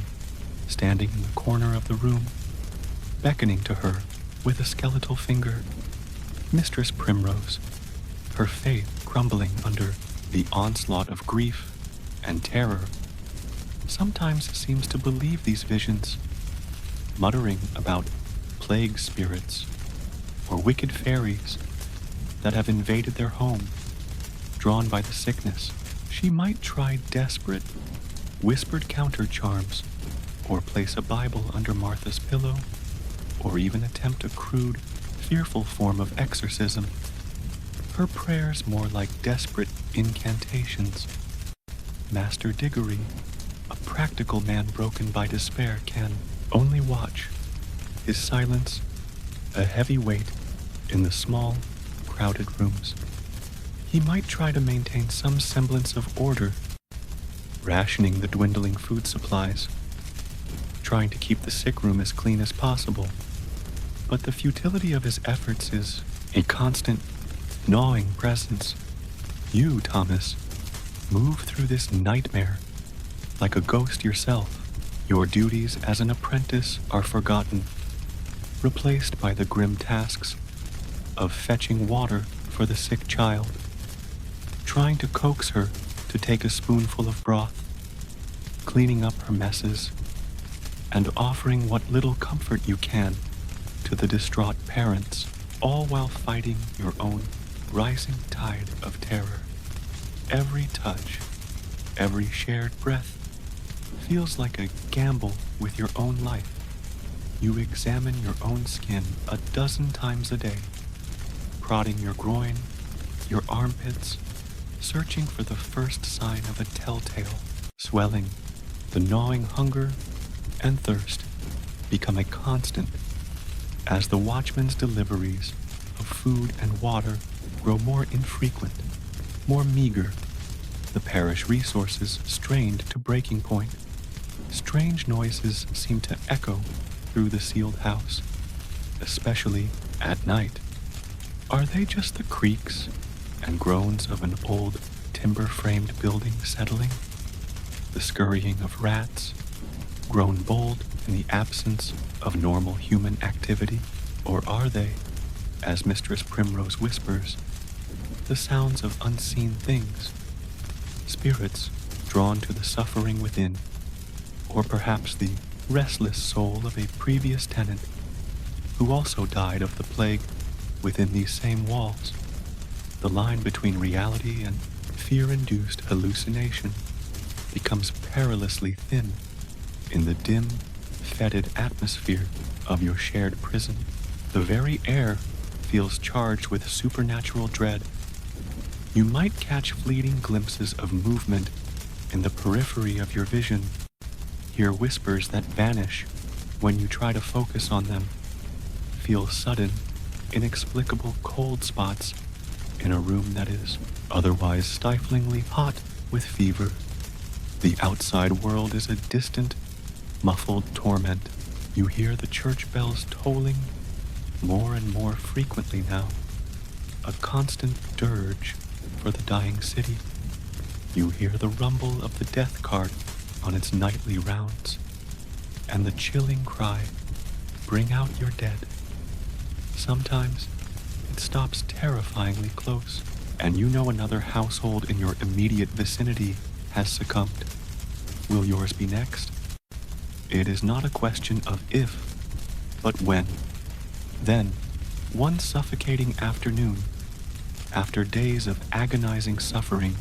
standing in the corner of the room, beckoning to her with a skeletal finger. Mistress Primrose, her faith crumbling under the onslaught of grief and terror, sometimes seems to believe these visions, muttering about plague spirits or wicked fairies that have invaded their home, drawn by the sickness. She might try desperate, whispered counter charms, or place a Bible under Martha's pillow, or even attempt a crude, fearful form of exorcism. Her prayers more like desperate incantations. Master Diggory, a practical man broken by despair, can only watch, his silence a heavy weight in the small, crowded rooms. He might try to maintain some semblance of order, rationing the dwindling food supplies, trying to keep the sick room as clean as possible. But the futility of his efforts is a constant, gnawing presence. You, Thomas, move through this nightmare like a ghost yourself. Your duties as an apprentice are forgotten, replaced by the grim tasks of fetching water for the sick child, trying to coax her to take a spoonful of broth, cleaning up her messes, and offering what little comfort you can to the distraught parents, all while fighting your own rising tide of terror. Every touch, every shared breath feels like a gamble with your own life. You examine your own skin a dozen times a day, prodding your groin, your armpits, searching for the first sign of a telltale. Swelling, the gnawing hunger and thirst become a constant as the watchman's deliveries of food and water grow more infrequent, more meager, the parish resources strained to breaking point. Strange noises seem to echo through the sealed house, especially at night. Are they just the creaks and groans of an old timber-framed building settling? The scurrying of rats, grown bold in the absence of normal human activity? Or are they, as Mistress Primrose whispers, the sounds of unseen things, spirits drawn to the suffering within, or perhaps the restless soul of a previous tenant who also died of the plague within these same walls? The line between reality and fear-induced hallucination becomes perilously thin in the dim, fetid atmosphere of your shared prison. The very air feels charged with supernatural dread. You might catch fleeting glimpses of movement in the periphery of your vision, hear whispers that vanish when you try to focus on them, feel sudden, inexplicable cold spots in a room that is otherwise stiflingly hot with fever. The outside world is a distant, muffled torment. You hear the church bells tolling more and more frequently now, a constant dirge for the dying city. You hear the rumble of the death cart on its nightly rounds, and the chilling cry, "Bring out your dead." Sometimes it it stops terrifyingly close, and you know another household in your immediate vicinity has succumbed. Will yours be next? It is not a question of if, but when. Then, one suffocating afternoon, after days of agonizing suffering,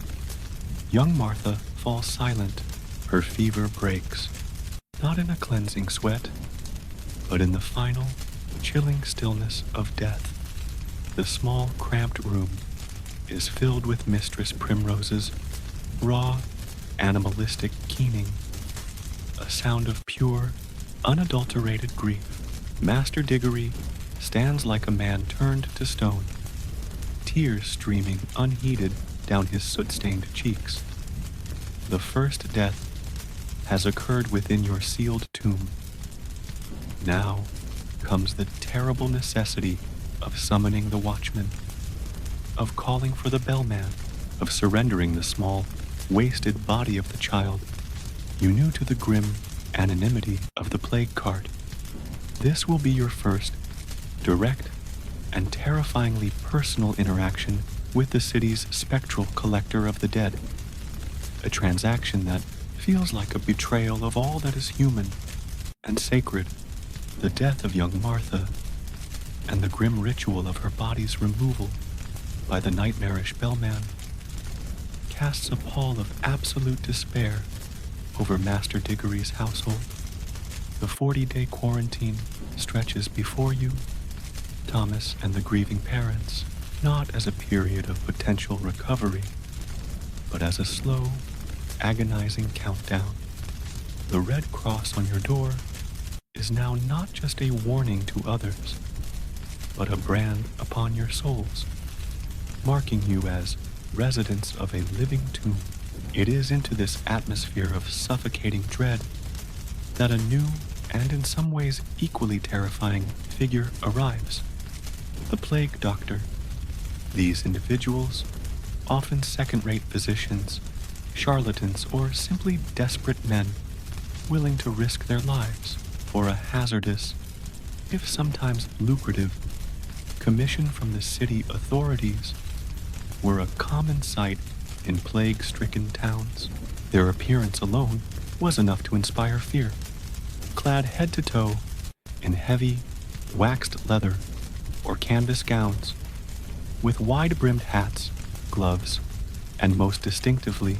young Martha falls silent. Her fever breaks, not in a cleansing sweat, but in the final, chilling stillness of death. The small, cramped room is filled with Mistress Primrose's raw, animalistic keening, a sound of pure, unadulterated grief. Master Diggory stands like a man turned to stone, tears streaming unheeded down his soot-stained cheeks. The first death has occurred within your sealed tomb. Now comes the terrible necessity of summoning the watchman, of calling for the bellman, of surrendering the small, wasted body of the child you knew to the grim anonymity of the plague cart. This will be your first, direct, and terrifyingly personal interaction with the city's spectral collector of the dead, a transaction that feels like a betrayal of all that is human and sacred. The death of young Martha and the grim ritual of her body's removal by the nightmarish bellman casts a pall of absolute despair over Master Diggory's household. The 40-day quarantine stretches before you, Thomas and the grieving parents, not as a period of potential recovery, but as a slow, agonizing countdown. The red cross on your door is now not just a warning to others, but a brand upon your souls, marking you as residents of a living tomb. It is into this atmosphere of suffocating dread that a new and in some ways equally terrifying figure arrives, the plague doctor. These individuals, often second-rate physicians, charlatans, or simply desperate men willing to risk their lives for a hazardous, if sometimes lucrative, commission from the city authorities, were a common sight in plague-stricken towns. Their appearance alone was enough to inspire fear. Clad head to toe in heavy, waxed leather or canvas gowns, with wide-brimmed hats, gloves, and most distinctively,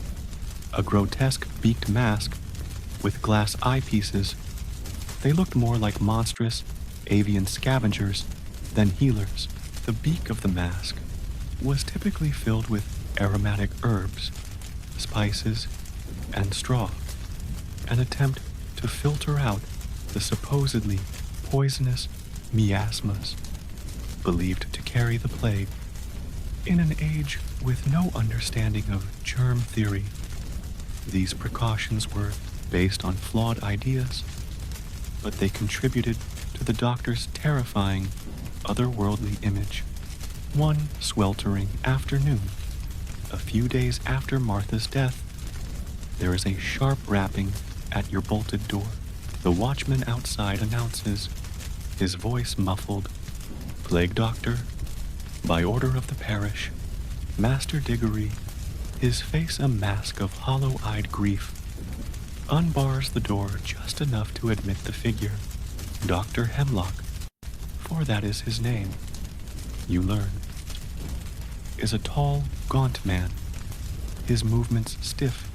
a grotesque beaked mask with glass eyepieces, they looked more like monstrous avian scavengers than healers. The beak of the mask was typically filled with aromatic herbs, spices, and straw, an attempt to filter out the supposedly poisonous miasmas believed to carry the plague. In an age with no understanding of germ theory, these precautions were based on flawed ideas, but they contributed to the doctor's terrifying, otherworldly image. One sweltering afternoon, a few days after Martha's death, there is a sharp rapping at your bolted door. The watchman outside announces, his voice muffled, "Plague doctor, by order of the parish, Master Diggory, his face a mask of hollow-eyed grief, unbars the door just enough to admit the figure, Dr. Hemlock, for that is his name, you learn, is a tall, gaunt man, his movements stiff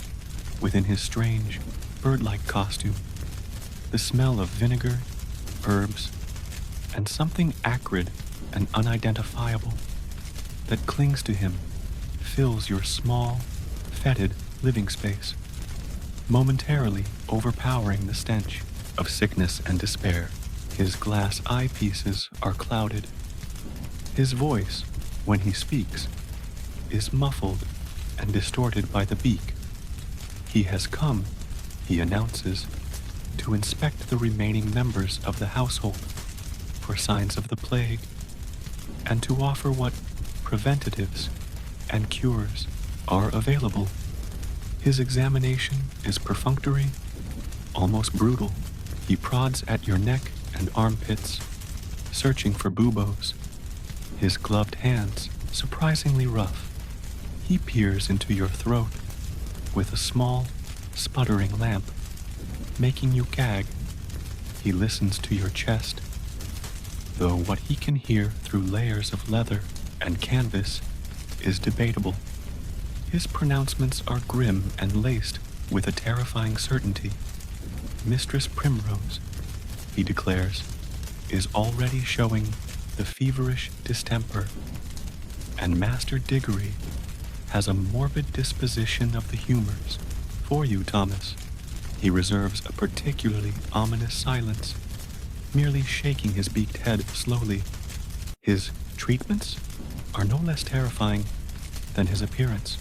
within his strange, bird-like costume. The smell of vinegar, herbs, and something acrid and unidentifiable that clings to him fills your small, fetid living space, momentarily overpowering the stench of sickness and despair. His glass eyepieces are clouded. His voice, when he speaks, is muffled and distorted by the beak. He has come, he announces, to inspect the remaining members of the household for signs of the plague, and to offer what preventatives and cures are available. His examination is perfunctory, almost brutal. He prods at your neck and armpits, searching for buboes, his gloved hands surprisingly rough. He peers into your throat with a small, sputtering lamp, making you gag. He listens to your chest, though what he can hear through layers of leather and canvas is debatable. His pronouncements are grim and laced with a terrifying certainty. Mistress Primrose, he declares, is already showing the feverish distemper, and Master Diggory has a morbid disposition of the humors. For you, Thomas, he reserves a particularly ominous silence, merely shaking his beaked head slowly. His treatments are no less terrifying than his appearance.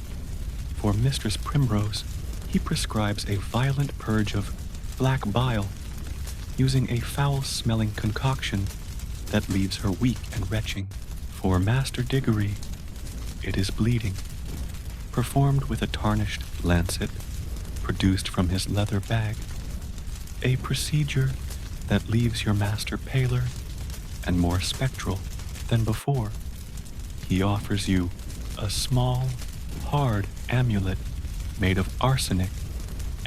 For Mistress Primrose, he prescribes a violent purge of black bile, using a foul-smelling concoction that leaves her weak and retching. For Master Diggory, it is bleeding, performed with a tarnished lancet produced from his leather bag, a procedure that leaves your master paler and more spectral than before. He offers you a small, hard amulet made of arsenic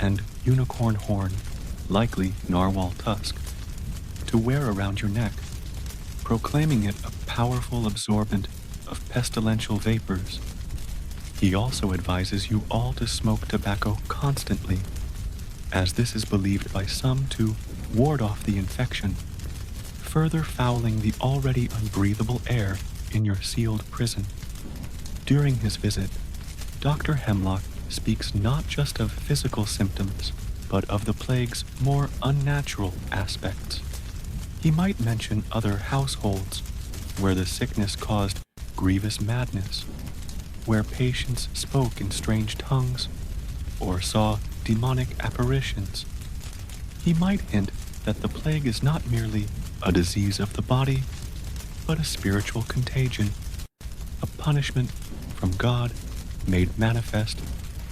and unicorn horn, likely narwhal tusk, to wear around your neck, proclaiming it a powerful absorbent of pestilential vapors. He also advises you all to smoke tobacco constantly, as this is believed by some to ward off the infection, further fouling the already unbreathable air in your sealed prison. During his visit, Dr. Hemlock speaks not just of physical symptoms, but of the plague's more unnatural aspects. He might mention other households where the sickness caused grievous madness, where patients spoke in strange tongues or saw demonic apparitions. He might hint that the plague is not merely a disease of the body, but a spiritual contagion, a punishment from God made manifest,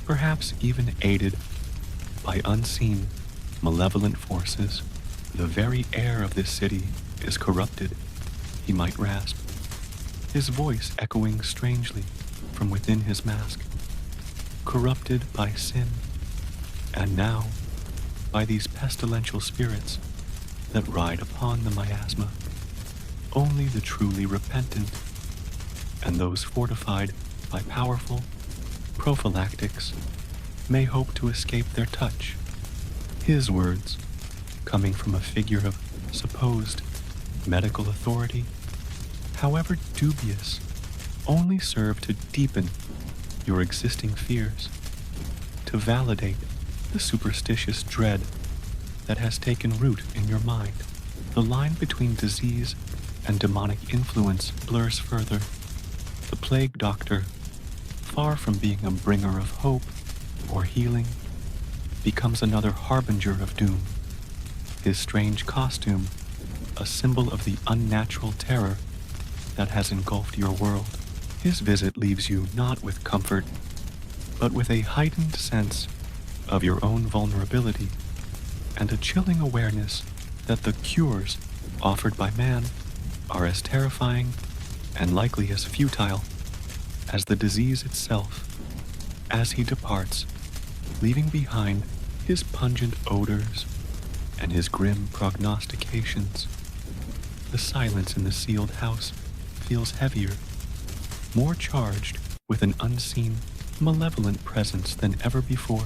perhaps even aided by unseen, malevolent forces. The very air of this city is corrupted, he might rasp, his voice echoing strangely from within his mask, corrupted by sin, and now by these pestilential spirits that ride upon the miasma. Only the truly repentant, and those fortified by powerful prophylactics, may hope to escape their touch. His words, coming from a figure of supposed medical authority, however dubious, only serve to deepen your existing fears, to validate the superstitious dread that has taken root in your mind. The line between disease and demonic influence blurs further. The plague doctor, far from being a bringer of hope or healing, becomes another harbinger of doom. His strange costume, a symbol of the unnatural terror that has engulfed your world. His visit leaves you not with comfort, but with a heightened sense of your own vulnerability and a chilling awareness that the cures offered by man are as terrifying and likely as futile as the disease itself. As he departs, leaving behind his pungent odors and his grim prognostications, the silence in the sealed house feels heavier, more charged with an unseen, malevolent presence than ever before.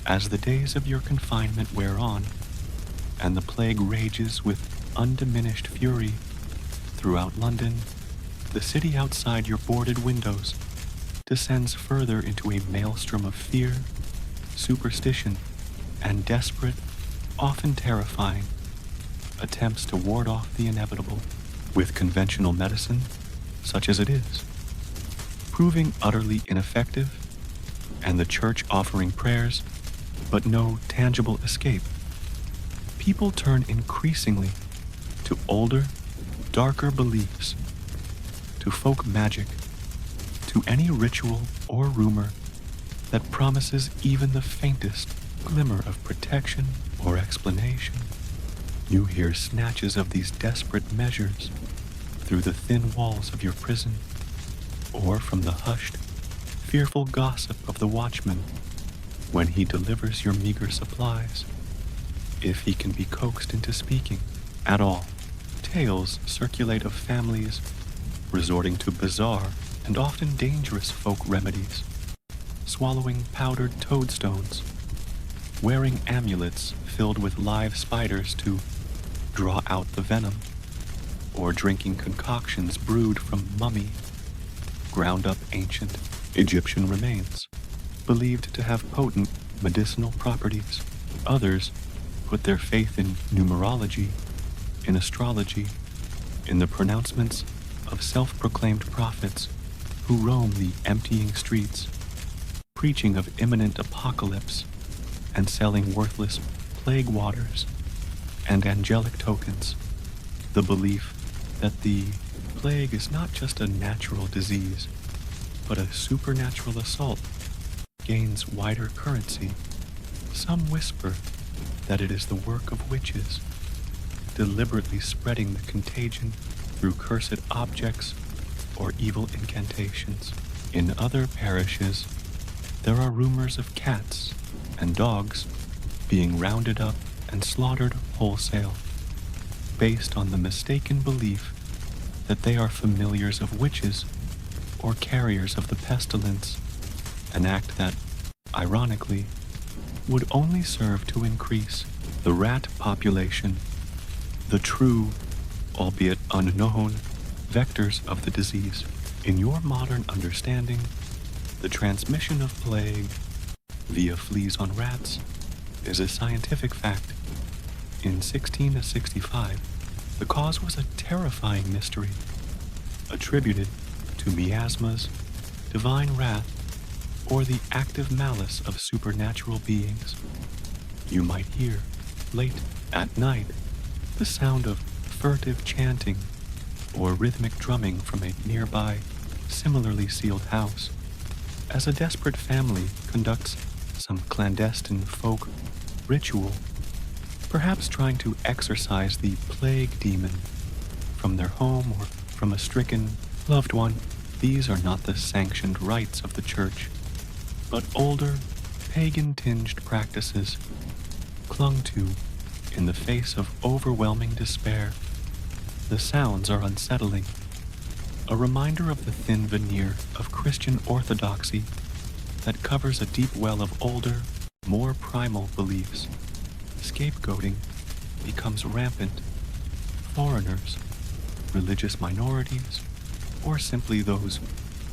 As the days of your confinement wear on, and the plague rages with undiminished fury throughout London, the city outside your boarded windows descends further into a maelstrom of fear, superstition, and desperate, often terrifying, attempts to ward off the inevitable with conventional medicine, such as it is, proving utterly ineffective, and the church offering prayers, but no tangible escape. People turn increasingly to older, darker beliefs, to folk magic, to any ritual or rumor that promises even the faintest glimmer of protection or explanation. You hear snatches of these desperate measures, through the thin walls of your prison, or from the hushed, fearful gossip of the watchman when he delivers your meager supplies, if he can be coaxed into speaking at all. Tales circulate of families resorting to bizarre and often dangerous folk remedies, swallowing powdered toadstones, wearing amulets filled with live spiders to draw out the venom, or drinking concoctions brewed from mummy, ground up ancient Egyptian remains, believed to have potent medicinal properties. Others put their faith in numerology, in astrology, in the pronouncements of self-proclaimed prophets who roam the emptying streets, preaching of imminent apocalypse and selling worthless plague waters and angelic tokens. The belief that the plague is not just a natural disease, but a supernatural assault gains wider currency. Some whisper that it is the work of witches, deliberately spreading the contagion through cursed objects or evil incantations. In other parishes, there are rumors of cats and dogs being rounded up and slaughtered wholesale, based on the mistaken belief that they are familiars of witches or carriers of the pestilence, an act that, ironically, would only serve to increase the rat population, the true, albeit unknown, vectors of the disease. In your modern understanding, the transmission of plague via fleas on rats is a scientific fact. In 1665, the cause was a terrifying mystery, attributed to miasmas, divine wrath, or the active malice of supernatural beings. You might hear, late at night, the sound of furtive chanting or rhythmic drumming from a nearby, similarly sealed house, as a desperate family conducts some clandestine folk ritual, perhaps trying to exorcise the plague demon from their home or from a stricken loved one. These are not the sanctioned rites of the church, but older, pagan-tinged practices clung to in the face of overwhelming despair. The sounds are unsettling, a reminder of the thin veneer of Christian orthodoxy that covers a deep well of older, more primal beliefs. Scapegoating becomes rampant. Foreigners, religious minorities, or simply those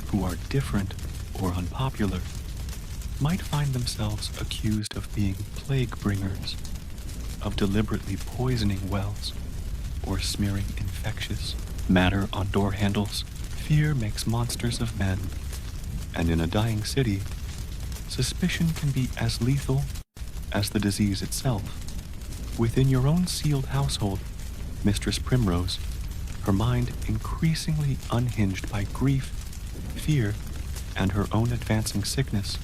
who are different or unpopular might find themselves accused of being plague bringers, of deliberately poisoning wells, or smearing infectious matter on door handles. Fear makes monsters of men, and in a dying city, suspicion can be as lethal as the disease itself. Within your own sealed household, Mistress Primrose, her mind increasingly unhinged by grief, fear, and her own advancing sickness,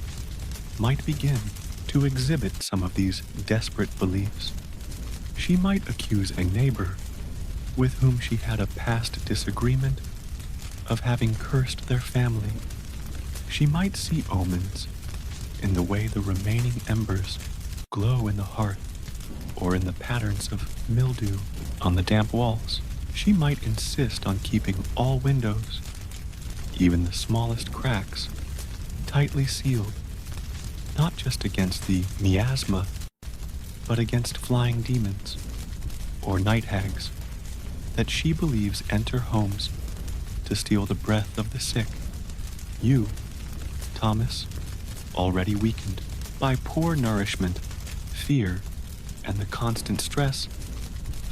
might begin to exhibit some of these desperate beliefs. She might accuse a neighbor with whom she had a past disagreement of having cursed their family. She might see omens in the way the remaining embers glow in the hearth or in the patterns of mildew on the damp walls. She might insist on keeping all windows, even the smallest cracks, tightly sealed, not just against the miasma, but against flying demons or night hags that she believes enter homes to steal the breath of the sick. You, Thomas, already weakened by poor nourishment, fear, and the constant stress,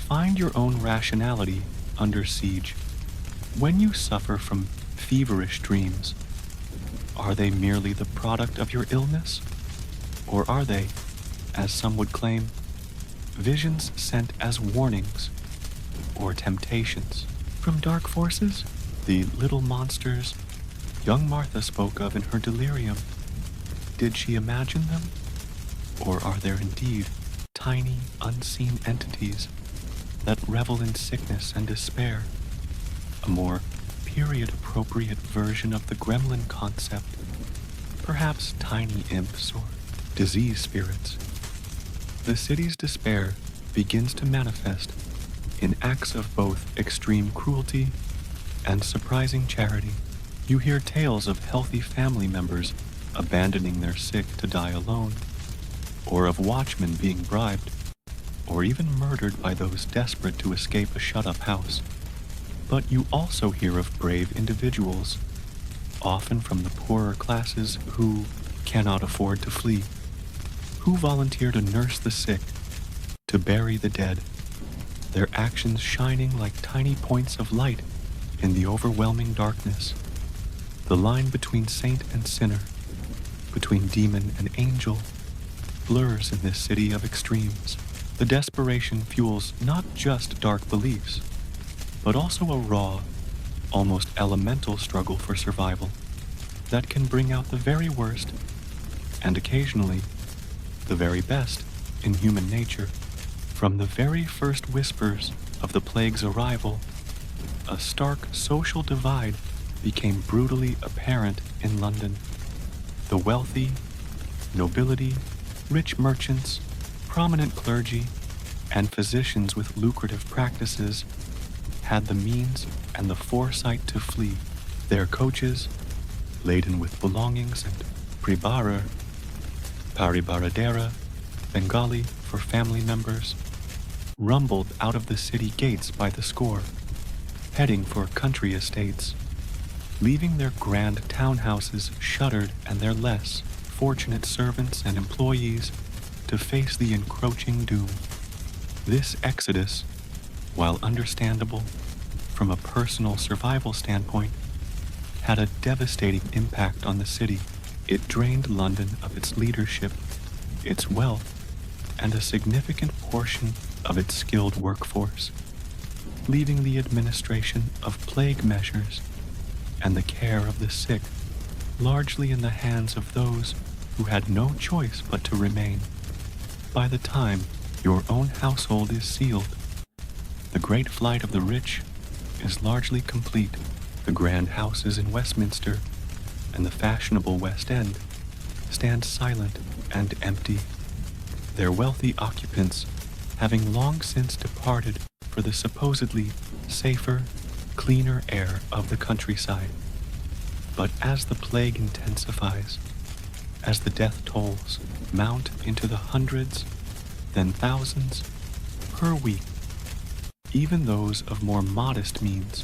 find your own rationality under siege. When you suffer from feverish dreams, are they merely the product of your illness? Or are they, as some would claim, visions sent as warnings or temptations from dark forces? The little monsters young Martha spoke of in her delirium, did she imagine them? Or are there indeed tiny, unseen entities that revel in sickness and despair, a more period-appropriate version of the gremlin concept, perhaps tiny imps or disease spirits. The city's despair begins to manifest in acts of both extreme cruelty and surprising charity. You hear tales of healthy family members abandoning their sick to die alone, or of watchmen being bribed, or even murdered by those desperate to escape a shut-up house. But you also hear of brave individuals, often from the poorer classes who cannot afford to flee, who volunteer to nurse the sick, to bury the dead, their actions shining like tiny points of light in the overwhelming darkness. The line between saint and sinner, between demon and angel, blurs in this city of extremes. The desperation fuels not just dark beliefs, but also a raw, almost elemental struggle for survival that can bring out the very worst, and occasionally, the very best in human nature. From the very first whispers of the plague's arrival, a stark social divide became brutally apparent in London. The wealthy, nobility, rich merchants, prominent clergy, and physicians with lucrative practices had the means and the foresight to flee. Their coaches, laden with belongings and pribara, paribaradera, Bengali for family members, rumbled out of the city gates by the score, heading for country estates, leaving their grand townhouses shuttered and their less fortunate servants and employees to face the encroaching doom. This exodus, while understandable from a personal survival standpoint, had a devastating impact on the city. It drained London of its leadership, its wealth, and a significant portion of its skilled workforce, leaving the administration of plague measures and the care of the sick largely in the hands of those who had no choice but to remain. By the time your own household is sealed, the great flight of the rich is largely complete. The grand houses in Westminster and the fashionable West End stand silent and empty, their wealthy occupants having long since departed for the supposedly safer, cleaner air of the countryside. But as the plague intensifies, as the death tolls mount into the hundreds, then thousands, per week, even those of more modest means,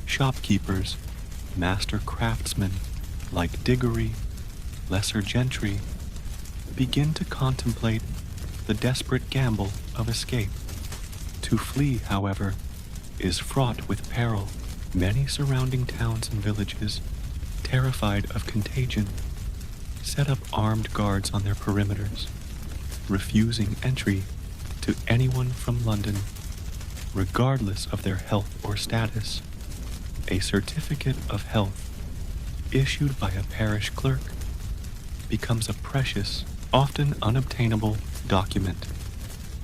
shopkeepers, master craftsmen like Diggory, lesser gentry, begin to contemplate the desperate gamble of escape. To flee, however, is fraught with peril. Many surrounding towns and villages, terrified of contagion, set up armed guards on their perimeters, refusing entry to anyone from London, regardless of their health or status. A certificate of health, issued by a parish clerk, becomes a precious, often unobtainable document.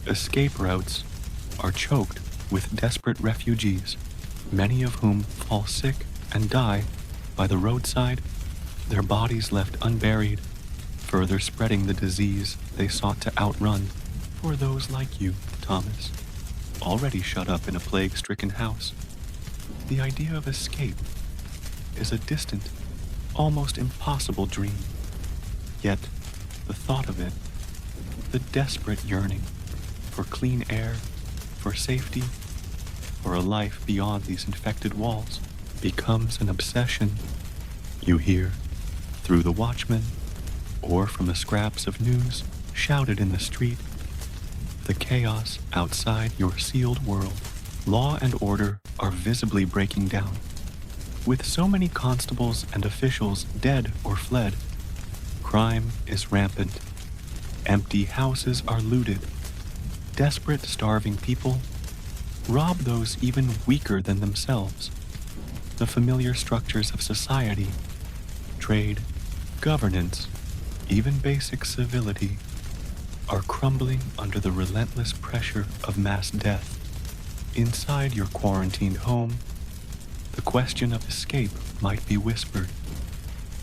Escape routes are choked with desperate refugees, many of whom fall sick and die by the roadside, their bodies left unburied, further spreading the disease they sought to outrun. For those like you, Thomas, already shut up in a plague-stricken house, the idea of escape is a distant, almost impossible dream. Yet, the thought of it, the desperate yearning for clean air, for safety, for a life beyond these infected walls, becomes an obsession. You hear, through the watchman, or from the scraps of news shouted in the street, the chaos outside your sealed world. Law and order are visibly breaking down. With so many constables and officials dead or fled, crime is rampant. Empty houses are looted. Desperate, starving people rob those even weaker than themselves. The familiar structures of society, trade, governance, even basic civility, are crumbling under the relentless pressure of mass death. Inside your quarantined home, The question of escape might be whispered.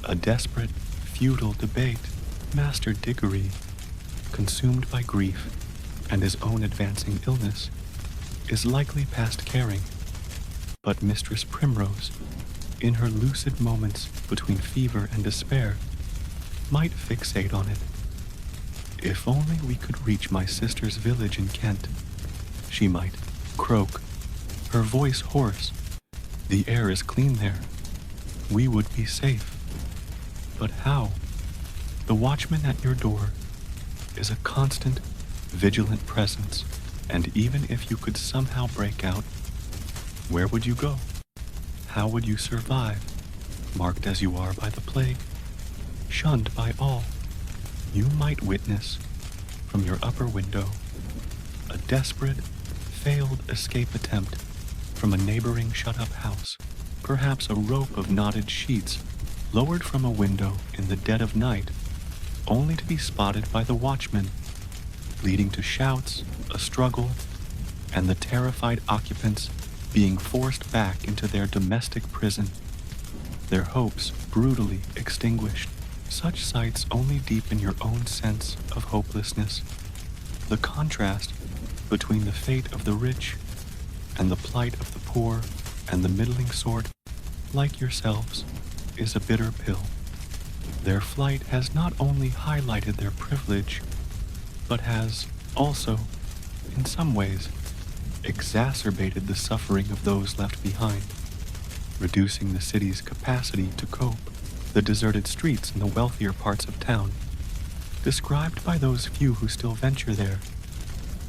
A desperate, futile debate, Master Diggory, consumed by grief and his own advancing illness, is likely past caring. But Mistress Primrose, in her lucid moments between fever and despair, might fixate on it. If only we could reach my sister's village in Kent, she might croak, her voice hoarse. The air is clean there. We would be safe. But how? The watchman at your door is a constant, vigilant presence, and even if you could somehow break out, where would you go? How would you survive, marked as you are by the plague, shunned by all? You might witness, from your upper window, a desperate, failed escape attempt from a neighboring shut-up house, perhaps a rope of knotted sheets lowered from a window in the dead of night, only to be spotted by the watchman, leading to shouts, a struggle, and the terrified occupants being forced back into their domestic prison, their hopes brutally extinguished. Such sights only deepen your own sense of hopelessness. The contrast between the fate of the rich and the plight of the poor and the middling sort, like yourselves, is a bitter pill. Their flight has not only highlighted their privilege, but has also, in some ways, exacerbated the suffering of those left behind, reducing the city's capacity to cope. The deserted streets in the wealthier parts of town, described by those few who still venture there,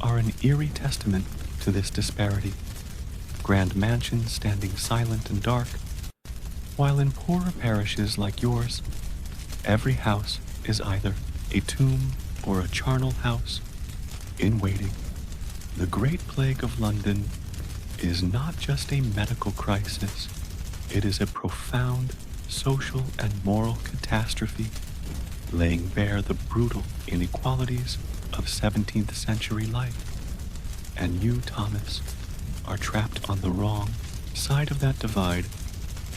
are an eerie testament to this disparity. Grand mansions standing silent and dark, while in poorer parishes like yours, every house is either a tomb or a charnel house in waiting. The Great Plague of London is not just a medical crisis, it is a profound social and moral catastrophe, laying bare the brutal inequalities of 17th century life. And you, Thomas, are trapped on the wrong side of that divide,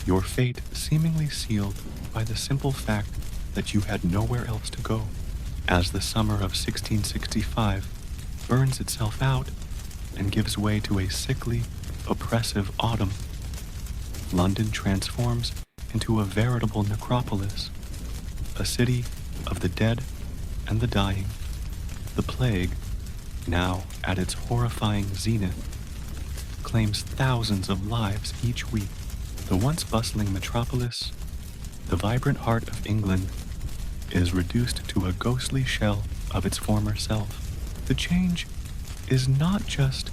your fate seemingly sealed by the simple fact that you had nowhere else to go. As the summer of 1665 burns itself out and gives way to a sickly, oppressive autumn, London transforms into a veritable necropolis, a city of the dead and the dying. The plague, now at its horrifying zenith, claims thousands of lives each week. The once bustling metropolis, the vibrant heart of England, is reduced to a ghostly shell of its former self. The change is not just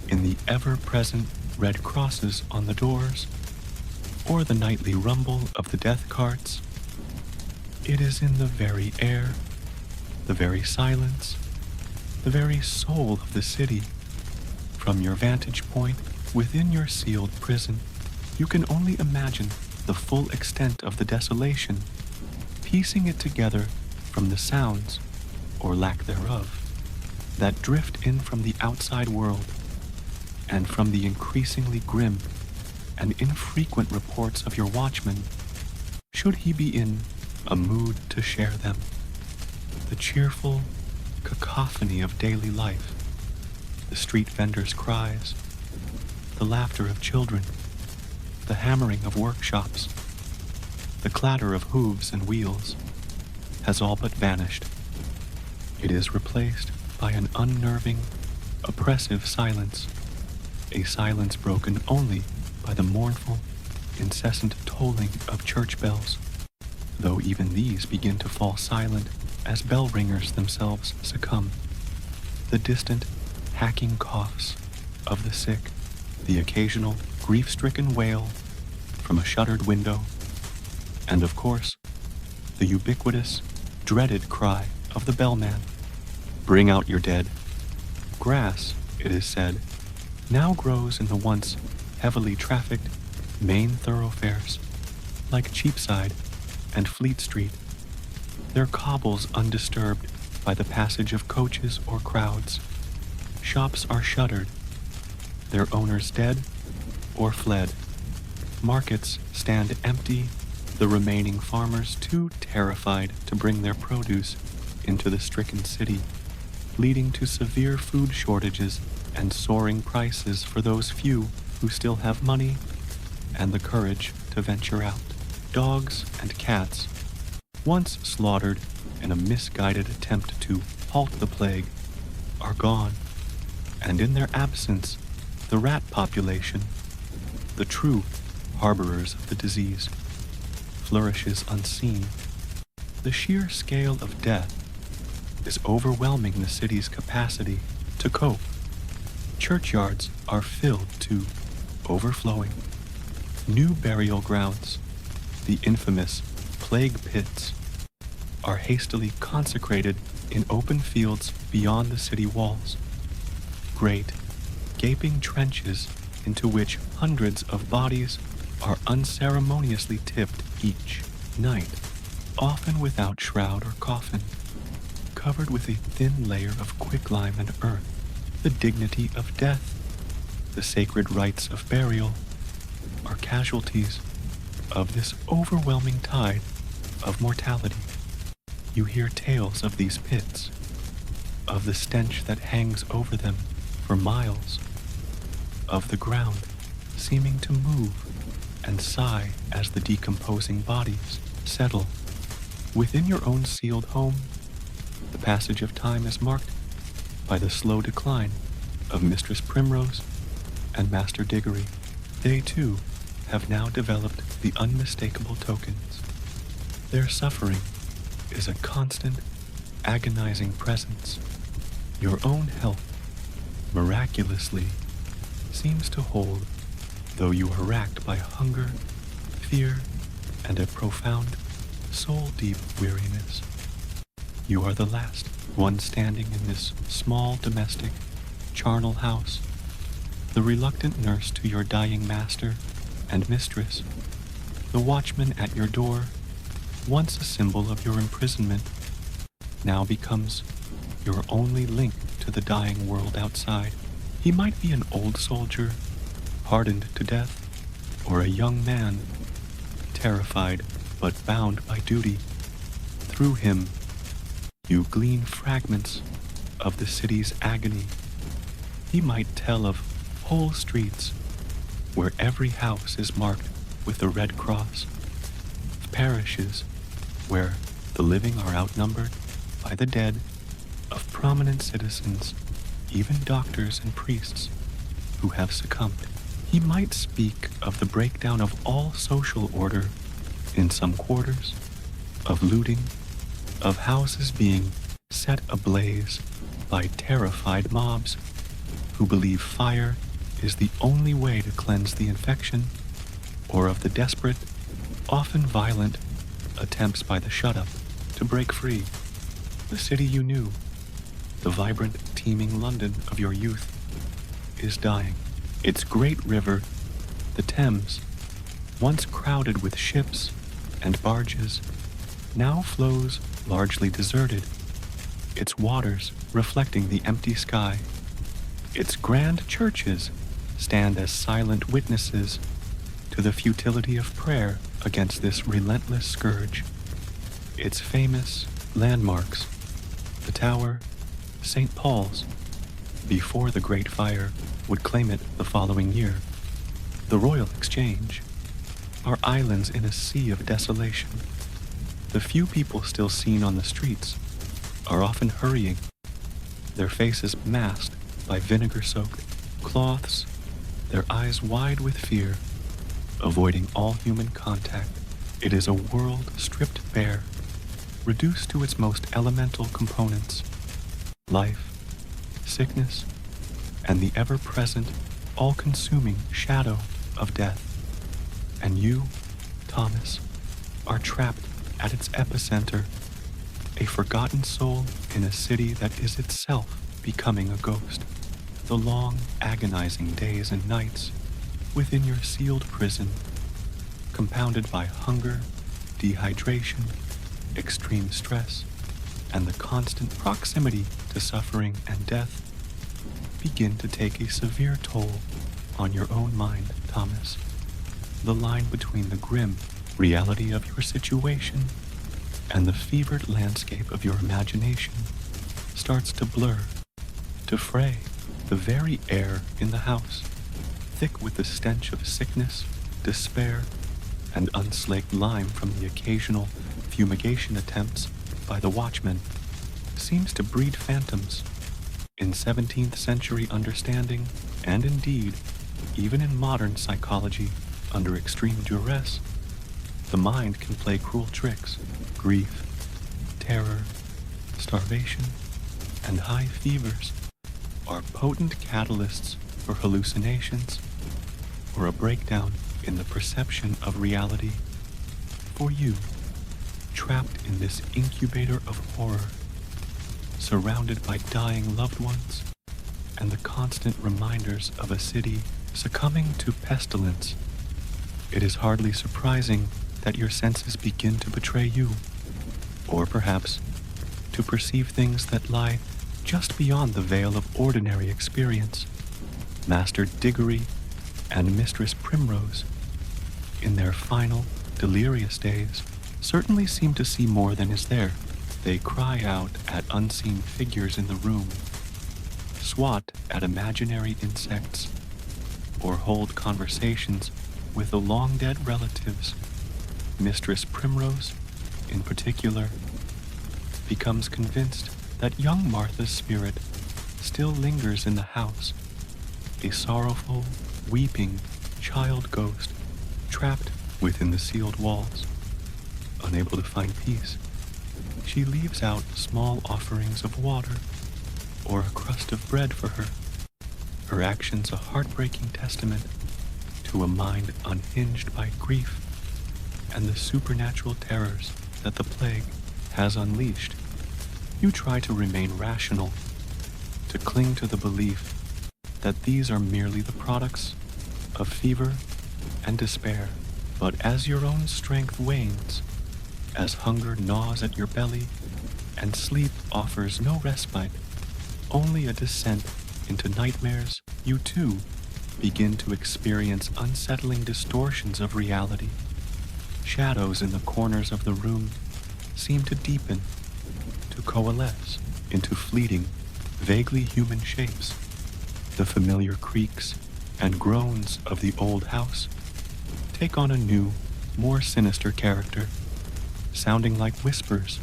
in the ever-present red crosses on the doors, or the nightly rumble of the death carts. It is in the very air, the very silence, the very soul of the city. From your vantage point within your sealed prison, you can only imagine the full extent of the desolation, piecing it together from the sounds, or lack thereof, that drift in from the outside world, and from the increasingly grim and infrequent reports of your watchman, should he be in a mood to share them. The cheerful cacophony of daily life, the street vendors' cries, the laughter of children, the hammering of workshops, the clatter of hooves and wheels, has all but vanished. It is replaced by an unnerving, oppressive silence, a silence broken only by the mournful, incessant tolling of church bells, though even these begin to fall silent as bell ringers themselves succumb. The distant, hacking coughs of the sick, the occasional grief-stricken wail from a shuttered window, and of course, the ubiquitous, dreaded cry of the bellman, "Bring out your dead." Grass, it is said, now grows in the once heavily trafficked main thoroughfares, like Cheapside and Fleet Street, their cobbles undisturbed by the passage of coaches or crowds. Shops are shuttered, their owners dead or fled. Markets stand empty, the remaining farmers too terrified to bring their produce into the stricken city, leading to severe food shortages and soaring prices for those few who still have money and the courage to venture out. Dogs and cats, once slaughtered in a misguided attempt to halt the plague, are gone, and in their absence, the rat population, the true harborers of the disease, flourishes unseen. The sheer scale of death is overwhelming the city's capacity to cope. Churchyards are filled to overflowing. New burial grounds, the infamous plague pits, are hastily consecrated in open fields beyond the city walls. Great, gaping trenches into which hundreds of bodies are unceremoniously tipped each night, often without shroud or coffin, covered with a thin layer of quicklime and earth. The dignity of death, the sacred rites of burial, are casualties of this overwhelming tide of mortality. You hear tales of these pits, of the stench that hangs over them for miles, of the ground seeming to move and sigh as the decomposing bodies settle. Within your own sealed home, the passage of time is marked by the slow decline of Mistress Primrose and Master Diggory. They too have now developed the unmistakable tokens. Their suffering is a constant, agonizing presence. Your own health, miraculously, seems to hold, though you are racked by hunger, fear, and a profound, soul-deep weariness. You are the last one standing in this small domestic, charnel house, the reluctant nurse to your dying master and mistress, the watchman at your door, once a symbol of your imprisonment, now becomes your only link to the dying world outside. He might be an old soldier, hardened to death, or a young man, terrified but bound by duty. Through him, you glean fragments of the city's agony. He might tell of whole streets where every house is marked with the Red Cross, of parishes where the living are outnumbered by the dead, of prominent citizens, even doctors and priests, who have succumbed. He might speak of the breakdown of all social order in some quarters, of looting, of houses being set ablaze by terrified mobs who believe fire is the only way to cleanse the infection, or of the desperate, often violent, attempts by the shut-up to break free. The city you knew, the vibrant, teeming London of your youth, is dying. Its great river, the Thames, once crowded with ships and barges, now flows largely deserted, its waters reflecting the empty sky. Its grand churches stand as silent witnesses to the futility of prayer against this relentless scourge. Its famous landmarks, the Tower, St. Paul's, before the Great Fire would claim it the following year, the Royal Exchange, are islands in a sea of desolation. The few people still seen on the streets are often hurrying, their faces masked by vinegar-soaked cloths, their eyes wide with fear, avoiding all human contact. It is a world stripped bare, reduced to its most elemental components: life, sickness, and the ever-present, all-consuming shadow of death. And you, Thomas, are trapped at its epicenter, a forgotten soul in a city that is itself becoming a ghost. The long, agonizing days and nights within your sealed prison, compounded by hunger, dehydration, extreme stress, and the constant proximity to suffering and death, begin to take a severe toll on your own mind, Thomas. the line between the grim reality of your situation and the fevered landscape of your imagination starts to blur, to fray the very air in the house, thick with the stench of sickness, despair, and unslaked lime from the occasional fumigation attempts by the watchmen, seems to breed phantoms. In 17th century understanding, and indeed, even in modern psychology, under extreme duress, the mind can play cruel tricks. Grief, terror, starvation, and high fevers are potent catalysts for hallucinations or a breakdown in the perception of reality. For you, trapped in this incubator of horror, surrounded by dying loved ones and the constant reminders of a city succumbing to pestilence, it is hardly surprising that your senses begin to betray you, or perhaps to perceive things that lie just beyond the veil of ordinary experience. Master Diggory and Mistress Primrose, in their final, delirious days, certainly seem to see more than is there. They cry out at unseen figures in the room, swat at imaginary insects, or hold conversations with the long-dead relatives. Mistress Primrose, in particular, becomes convinced that young Martha's spirit still lingers in the house, a sorrowful, weeping child ghost trapped within the sealed walls. Unable to find peace, she leaves out small offerings of water or a crust of bread for her, her actions a heartbreaking testament to a mind unhinged by grief and the supernatural terrors that the plague has unleashed. You try to remain rational, to cling to the belief that these are merely the products of fever and despair. But as your own strength wanes, as hunger gnaws at your belly and sleep offers no respite, only a descent into nightmares, you too begin to experience unsettling distortions of reality. Shadows in the corners of the room seem to deepen, to coalesce into fleeting, vaguely human shapes. The familiar creaks and groans of the old house take on a new, more sinister character, sounding like whispers,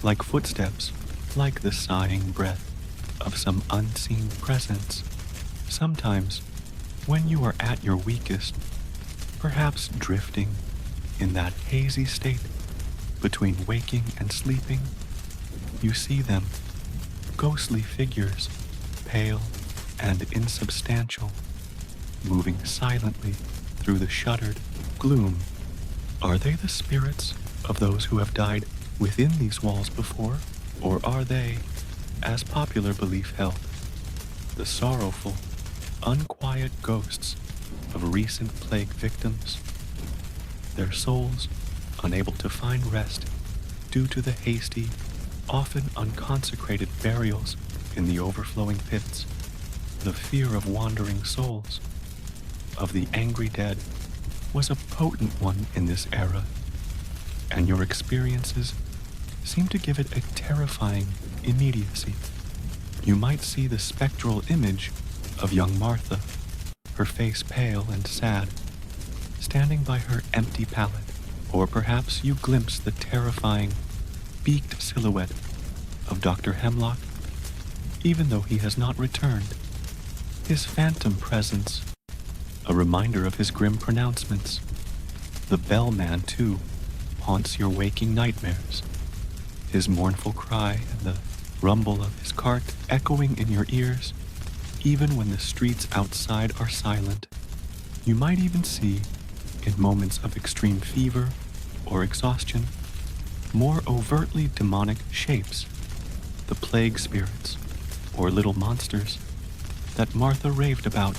like footsteps, like the sighing breath of some unseen presence. Sometimes, when you are at your weakest, perhaps drifting in that hazy state between waking and sleeping, you see them, ghostly figures, pale and insubstantial, moving silently through the shuttered gloom. Are they the spirits of those who have died within these walls before, or are they, as popular belief held, the sorrowful, unquiet ghosts of recent plague victims, their souls unable to find rest due to the hasty, often unconsecrated burials in the overflowing pits? The fear of wandering souls, of the angry dead, was a potent one in this era, and your experiences seem to give it a terrifying immediacy. You might see the spectral image of young Martha, her face pale and sad, standing by her empty pallet, or perhaps you glimpse the terrifying, beaked silhouette of Dr. Hemlock, even though he has not returned. His phantom presence, a reminder of his grim pronouncements. The bellman, too, haunts your waking nightmares, his mournful cry and the rumble of his cart echoing in your ears, even when the streets outside are silent. You might even see, in moments of extreme fever or exhaustion, more overtly demonic shapes, the plague spirits, or little monsters that Martha raved about,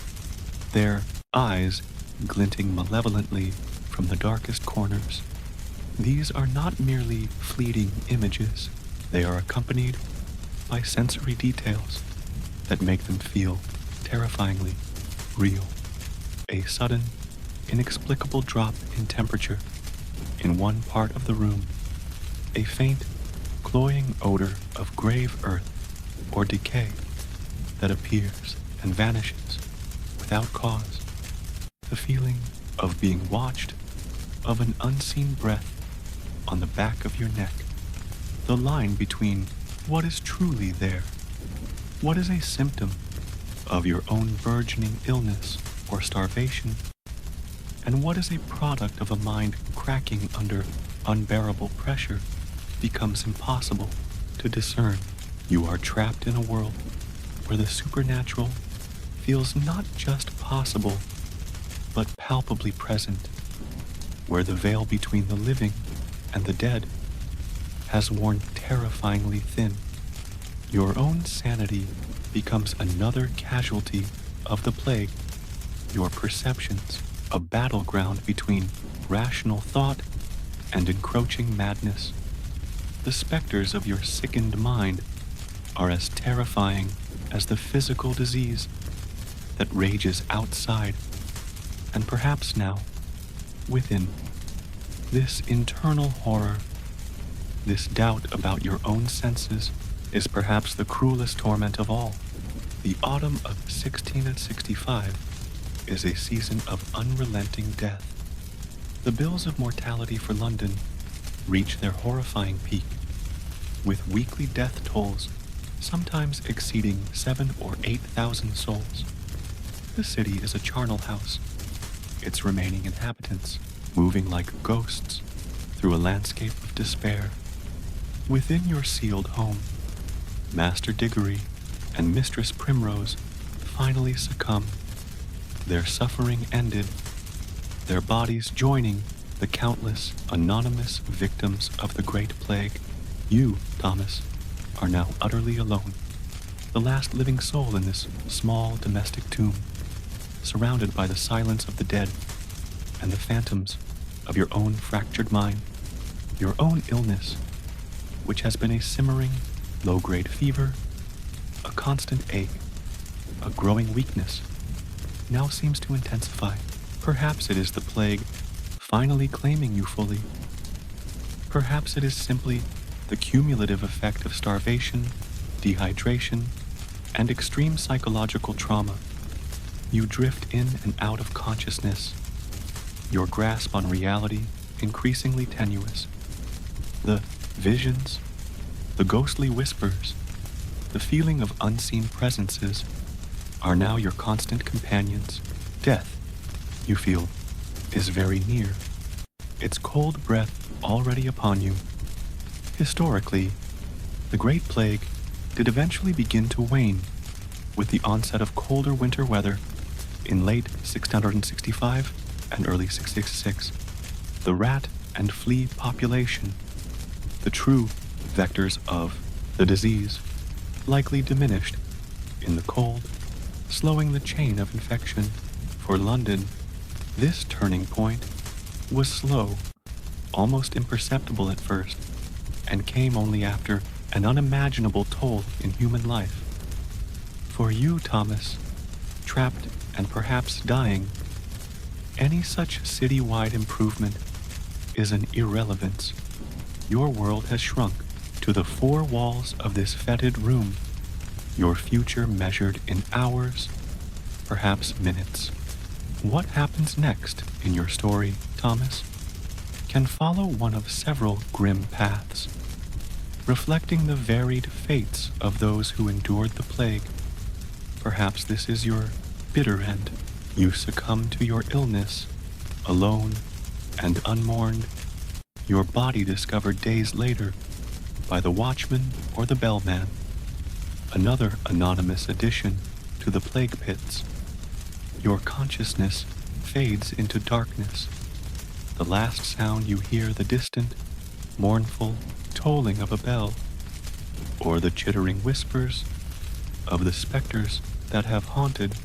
their eyes glinting malevolently from the darkest corners. These are not merely fleeting images. They are accompanied by sensory details that make them feel terrifyingly real. A sudden, inexplicable drop in temperature in one part of the room, a faint, cloying odor of grave earth or decay that appears and vanishes without cause, the feeling of being watched, of an unseen breath on the back of your neck, the line between what is truly there, what is a symptom of your own burgeoning illness or starvation, and what is a product of a mind cracking under unbearable pressure becomes impossible to discern. You are trapped in a world where the supernatural feels not just possible, but palpably present, where the veil between the living and the dead has worn terrifyingly thin. Your own sanity becomes another casualty of the plague, your perceptions a battleground between rational thought and encroaching madness. The specters of your sickened mind are as terrifying as the physical disease that rages outside, and perhaps now, within. This internal horror, this doubt about your own senses, is perhaps the cruelest torment of all. The autumn of 1665 is a season of unrelenting death. The bills of mortality for London reach their horrifying peak, with weekly death tolls sometimes exceeding 7,000 or 8,000 souls. The city is a charnel house, its remaining inhabitants moving like ghosts through a landscape of despair. Within your sealed home, Master Diggory and Mistress Primrose finally succumb, their suffering ended, their bodies joining the countless anonymous victims of the Great Plague. You, Thomas, are now utterly alone, the last living soul in this small domestic tomb, surrounded by the silence of the dead and the phantoms of your own fractured mind, your own illness, which has been a simmering, low-grade fever, a constant ache, a growing weakness, now seems to intensify. Perhaps it is the plague finally claiming you fully. Perhaps it is simply the cumulative effect of starvation, dehydration, and extreme psychological trauma. You drift in and out of consciousness, your grasp on reality increasingly tenuous. The visions, the ghostly whispers, the feeling of unseen presences are now your constant companions. Death, you feel, is very near, its cold breath already upon you. Historically, the Great Plague did eventually begin to wane with the onset of colder winter weather in late 1665 and early 666. The rat and flea population, the true vectors of the disease, likely diminished in the cold, slowing the chain of infection. For London, this turning point was slow, almost imperceptible at first, and came only after an unimaginable toll in human life. For you, Thomas, trapped and perhaps dying, any such city-wide improvement is an irrelevance. Your world has shrunk to the four walls of this fetid room, your future measured in hours, perhaps minutes. What happens next in your story, Thomas, can follow one of several grim paths, reflecting the varied fates of those who endured the plague. Perhaps this is your bitter end. You succumb to your illness, alone and unmourned, your body discovered days later by the watchman or the bellman, another anonymous addition to the plague pits. Your consciousness fades into darkness. The last sound you hear the distant, mournful tolling of a bell, or the chittering whispers of the specters that have haunted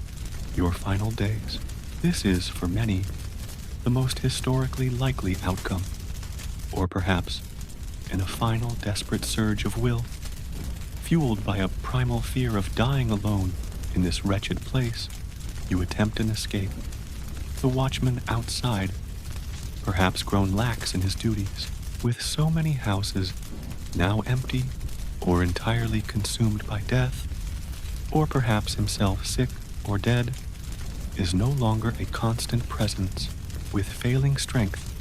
your final days. This is, for many, the most historically likely outcome, or perhaps, in a final desperate surge of will, fueled by a primal fear of dying alone in this wretched place, you attempt an escape. the watchman outside, perhaps grown lax in his duties, with so many houses now empty or entirely consumed by death, or perhaps himself sick or dead, is no longer a constant presence. With failing strength,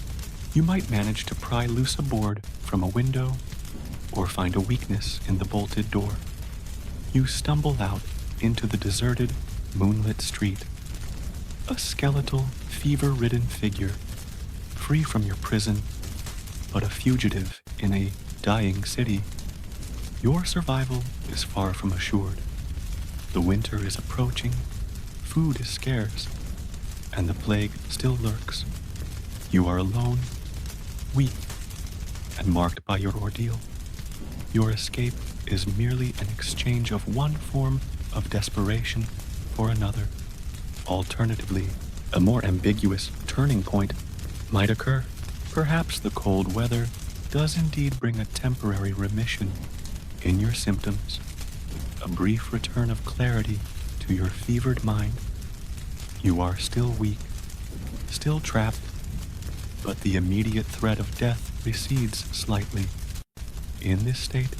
you might manage to pry loose a board from a window or find a weakness in the bolted door. You stumble out into the deserted, moonlit street, a skeletal, fever-ridden figure, free from your prison, but a fugitive in a dying city. Your survival is far from assured. The winter is approaching, food is scarce, and the plague still lurks. You are alone, weak, and marked by your ordeal. Your escape is merely an exchange of one form of desperation for another. Alternatively, a more ambiguous turning point might occur. Perhaps the cold weather does indeed bring a temporary remission in your symptoms, a brief return of clarity to your fevered mind. You are still weak, still trapped, but the immediate threat of death recedes slightly. In this state,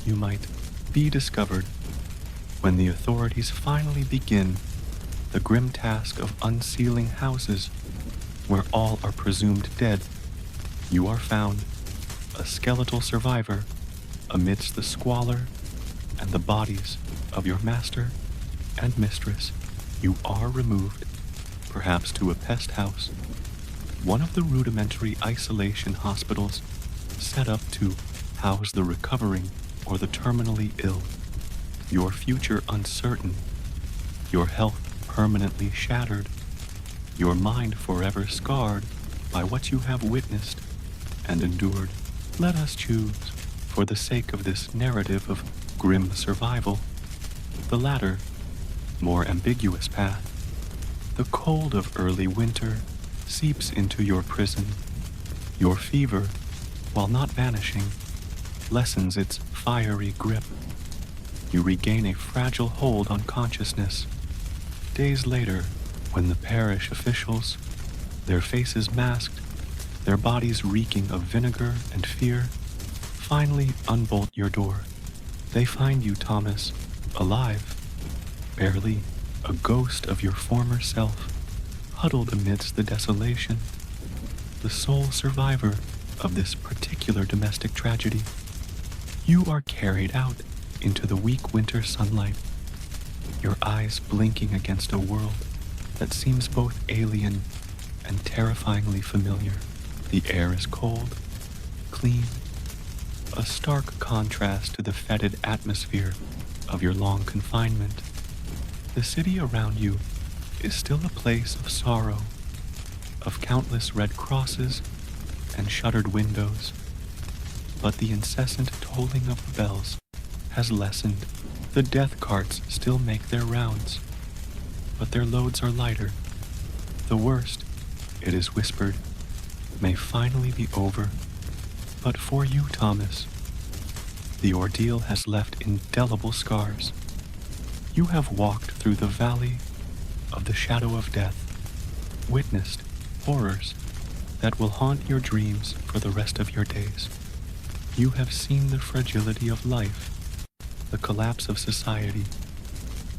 you might be discovered when the authorities finally begin the grim task of unsealing houses where all are presumed dead. You are found, a skeletal survivor, amidst the squalor and the bodies of your master and mistress. You are removed, perhaps to a pest house, one of the rudimentary isolation hospitals set up to house the recovering or the terminally ill. Your future uncertain, your health permanently shattered, your mind forever scarred by what you have witnessed and endured. Let us choose, for the sake of this narrative of grim survival, the latter, more ambiguous path. The cold of early winter seeps into your prison. Your fever, while not vanishing, lessens its fiery grip. You regain a fragile hold on consciousness. Days later, when the parish officials, their faces masked, their bodies reeking of vinegar and fear, finally unbolt your door, they find you, Thomas, alive, barely a ghost of your former self, huddled amidst the desolation, the sole survivor of this particular domestic tragedy. You are carried out into the weak winter sunlight, your eyes blinking against a world that seems both alien and terrifyingly familiar. The air is cold, clean, a stark contrast to the fetid atmosphere of your long confinement. The city around you is still a place of sorrow, of countless red crosses and shuttered windows, but the incessant tolling of the bells has lessened. The death carts still make their rounds, but their loads are lighter. The worst, it is whispered, may finally be over. But for you, Thomas, the ordeal has left indelible scars. You have walked through the valley of the shadow of death, witnessed horrors that will haunt your dreams for the rest of your days. You have seen the fragility of life, the collapse of society,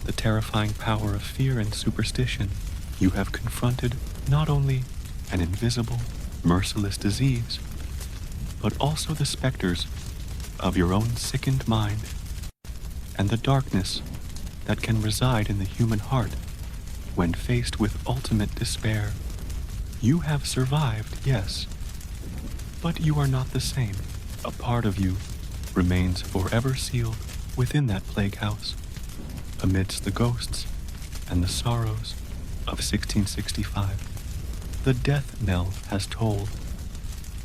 the terrifying power of fear and superstition. You have confronted not only an invisible, merciless disease, but also the specters of your own sickened mind and the darkness that can reside in the human heart when faced with ultimate despair. You have survived, yes, but you are not the same. A part of you remains forever sealed within that plague house, amidst the ghosts and the sorrows of 1665. The death knell has tolled,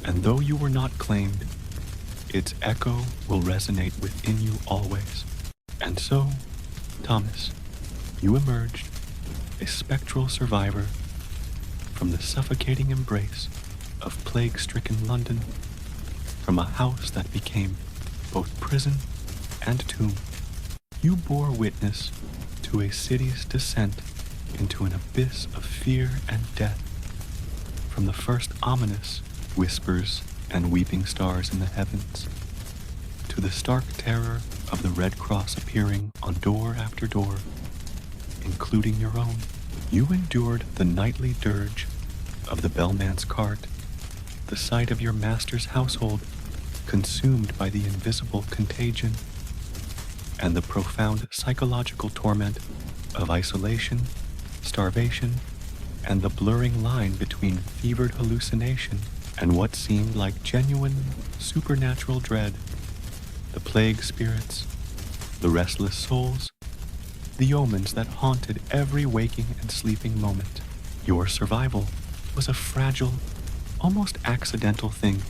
and though you were not claimed, its echo will resonate within you always. And so, Thomas, you emerged, a spectral survivor, from the suffocating embrace of plague-stricken London, from a house that became both prison and tomb. You bore witness to a city's descent into an abyss of fear and death. From the first ominous whispers and weeping stars in the heavens, to the stark terror of the Red Cross appearing on door after door, including your own, you endured the nightly dirge of the bellman's cart, the sight of your master's household consumed by the invisible contagion, and the profound psychological torment of isolation, starvation, and the blurring line between fevered hallucination and what seemed like genuine supernatural dread. The plague spirits, the restless souls, the omens that haunted every waking and sleeping moment. Your survival was a fragile, almost accidental thing,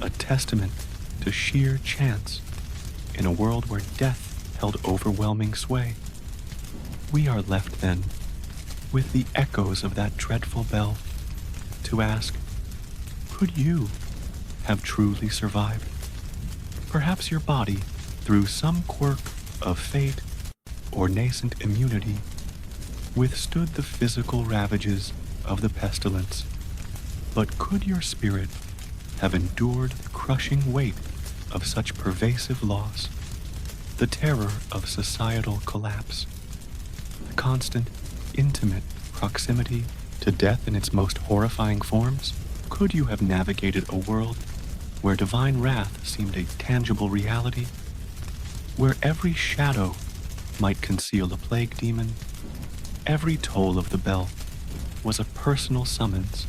a testament to sheer chance in a world where death held overwhelming sway. We are left then with the echoes of that dreadful bell to ask, could you have truly survived? Perhaps your body, through some quirk of fate or nascent immunity, withstood the physical ravages of the pestilence. But could your spirit have endured the crushing weight of such pervasive loss, the terror of societal collapse, the constant, intimate proximity to death in its most horrifying forms? Could you have navigated a world where divine wrath seemed a tangible reality, where every shadow might conceal a plague demon, every toll of the bell was a personal summons,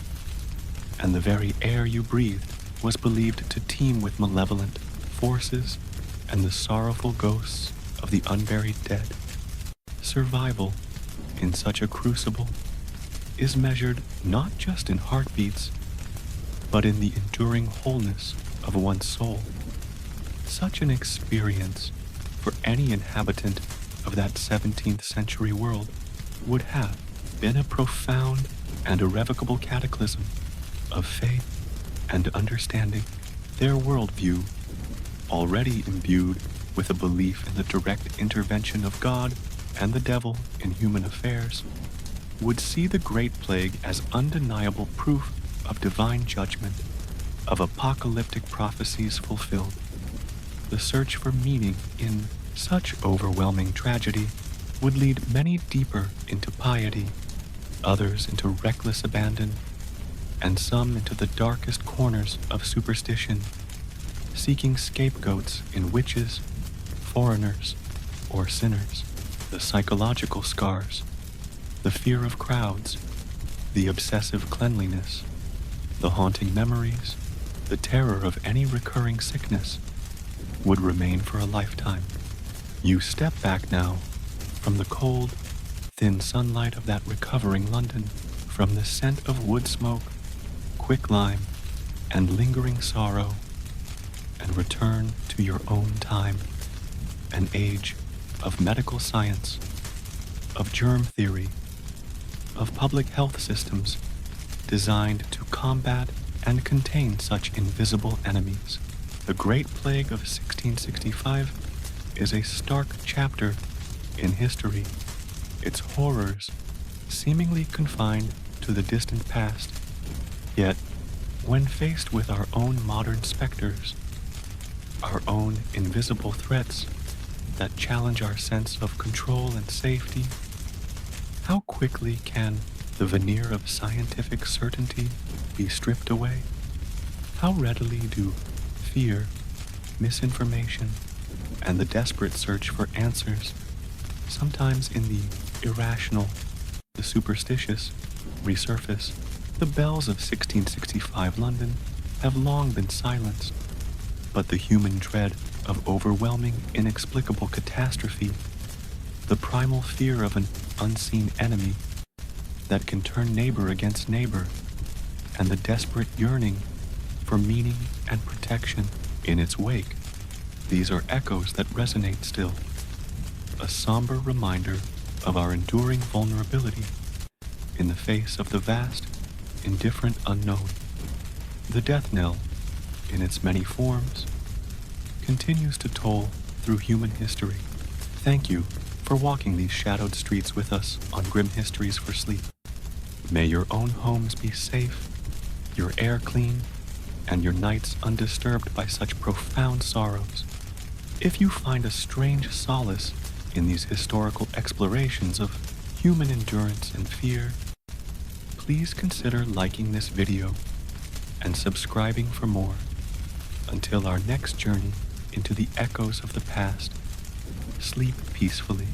and the very air you breathed was believed to teem with malevolent forces and the sorrowful ghosts of the unburied dead? Survival in such a crucible is measured not just in heartbeats, but in the enduring wholeness of one's soul. Such an experience for any inhabitant of that 17th century world would have been a profound and irrevocable cataclysm of faith and understanding. Their worldview, already imbued with a belief in the direct intervention of God and the devil in human affairs, would see the Great Plague as undeniable proof of divine judgment, of apocalyptic prophecies fulfilled. The search for meaning in such overwhelming tragedy would lead many deeper into piety, others into reckless abandon, and some into the darkest corners of superstition, seeking scapegoats in witches, foreigners, or sinners. The psychological scars, the fear of crowds, the obsessive cleanliness, the haunting memories, the terror of any recurring sickness would remain for a lifetime. You step back now from the cold, thin sunlight of that recovering London, from the scent of wood smoke, quicklime, and lingering sorrow, and return to your own time, an age of medical science, of germ theory, of public health systems designed to combat and contain such invisible enemies. The Great Plague of 1665 is a stark chapter in history, its horrors seemingly confined to the distant past. Yet, when faced with our own modern specters, our own invisible threats that challenge our sense of control and safety, how quickly can the veneer of scientific certainty be stripped away? How readily do fear, misinformation, and the desperate search for answers, sometimes in the irrational, the superstitious, resurface? The bells of 1665 London have long been silenced, but the human dread of overwhelming, inexplicable catastrophe, the primal fear of an unseen enemy that can turn neighbor against neighbor, and the desperate yearning for meaning and protection in its wake, these are echoes that resonate still, a somber reminder of our enduring vulnerability in the face of the vast, indifferent unknown. The death knell, in its many forms, continues to toll through human history. Thank you for walking these shadowed streets with us on Grim Histories for Sleep. May your own homes be safe, your air clean, and your nights undisturbed by such profound sorrows. If you find a strange solace in these historical explorations of human endurance and fear, please consider liking this video and subscribing for more. Until our next journey into the echoes of the past, sleep peacefully.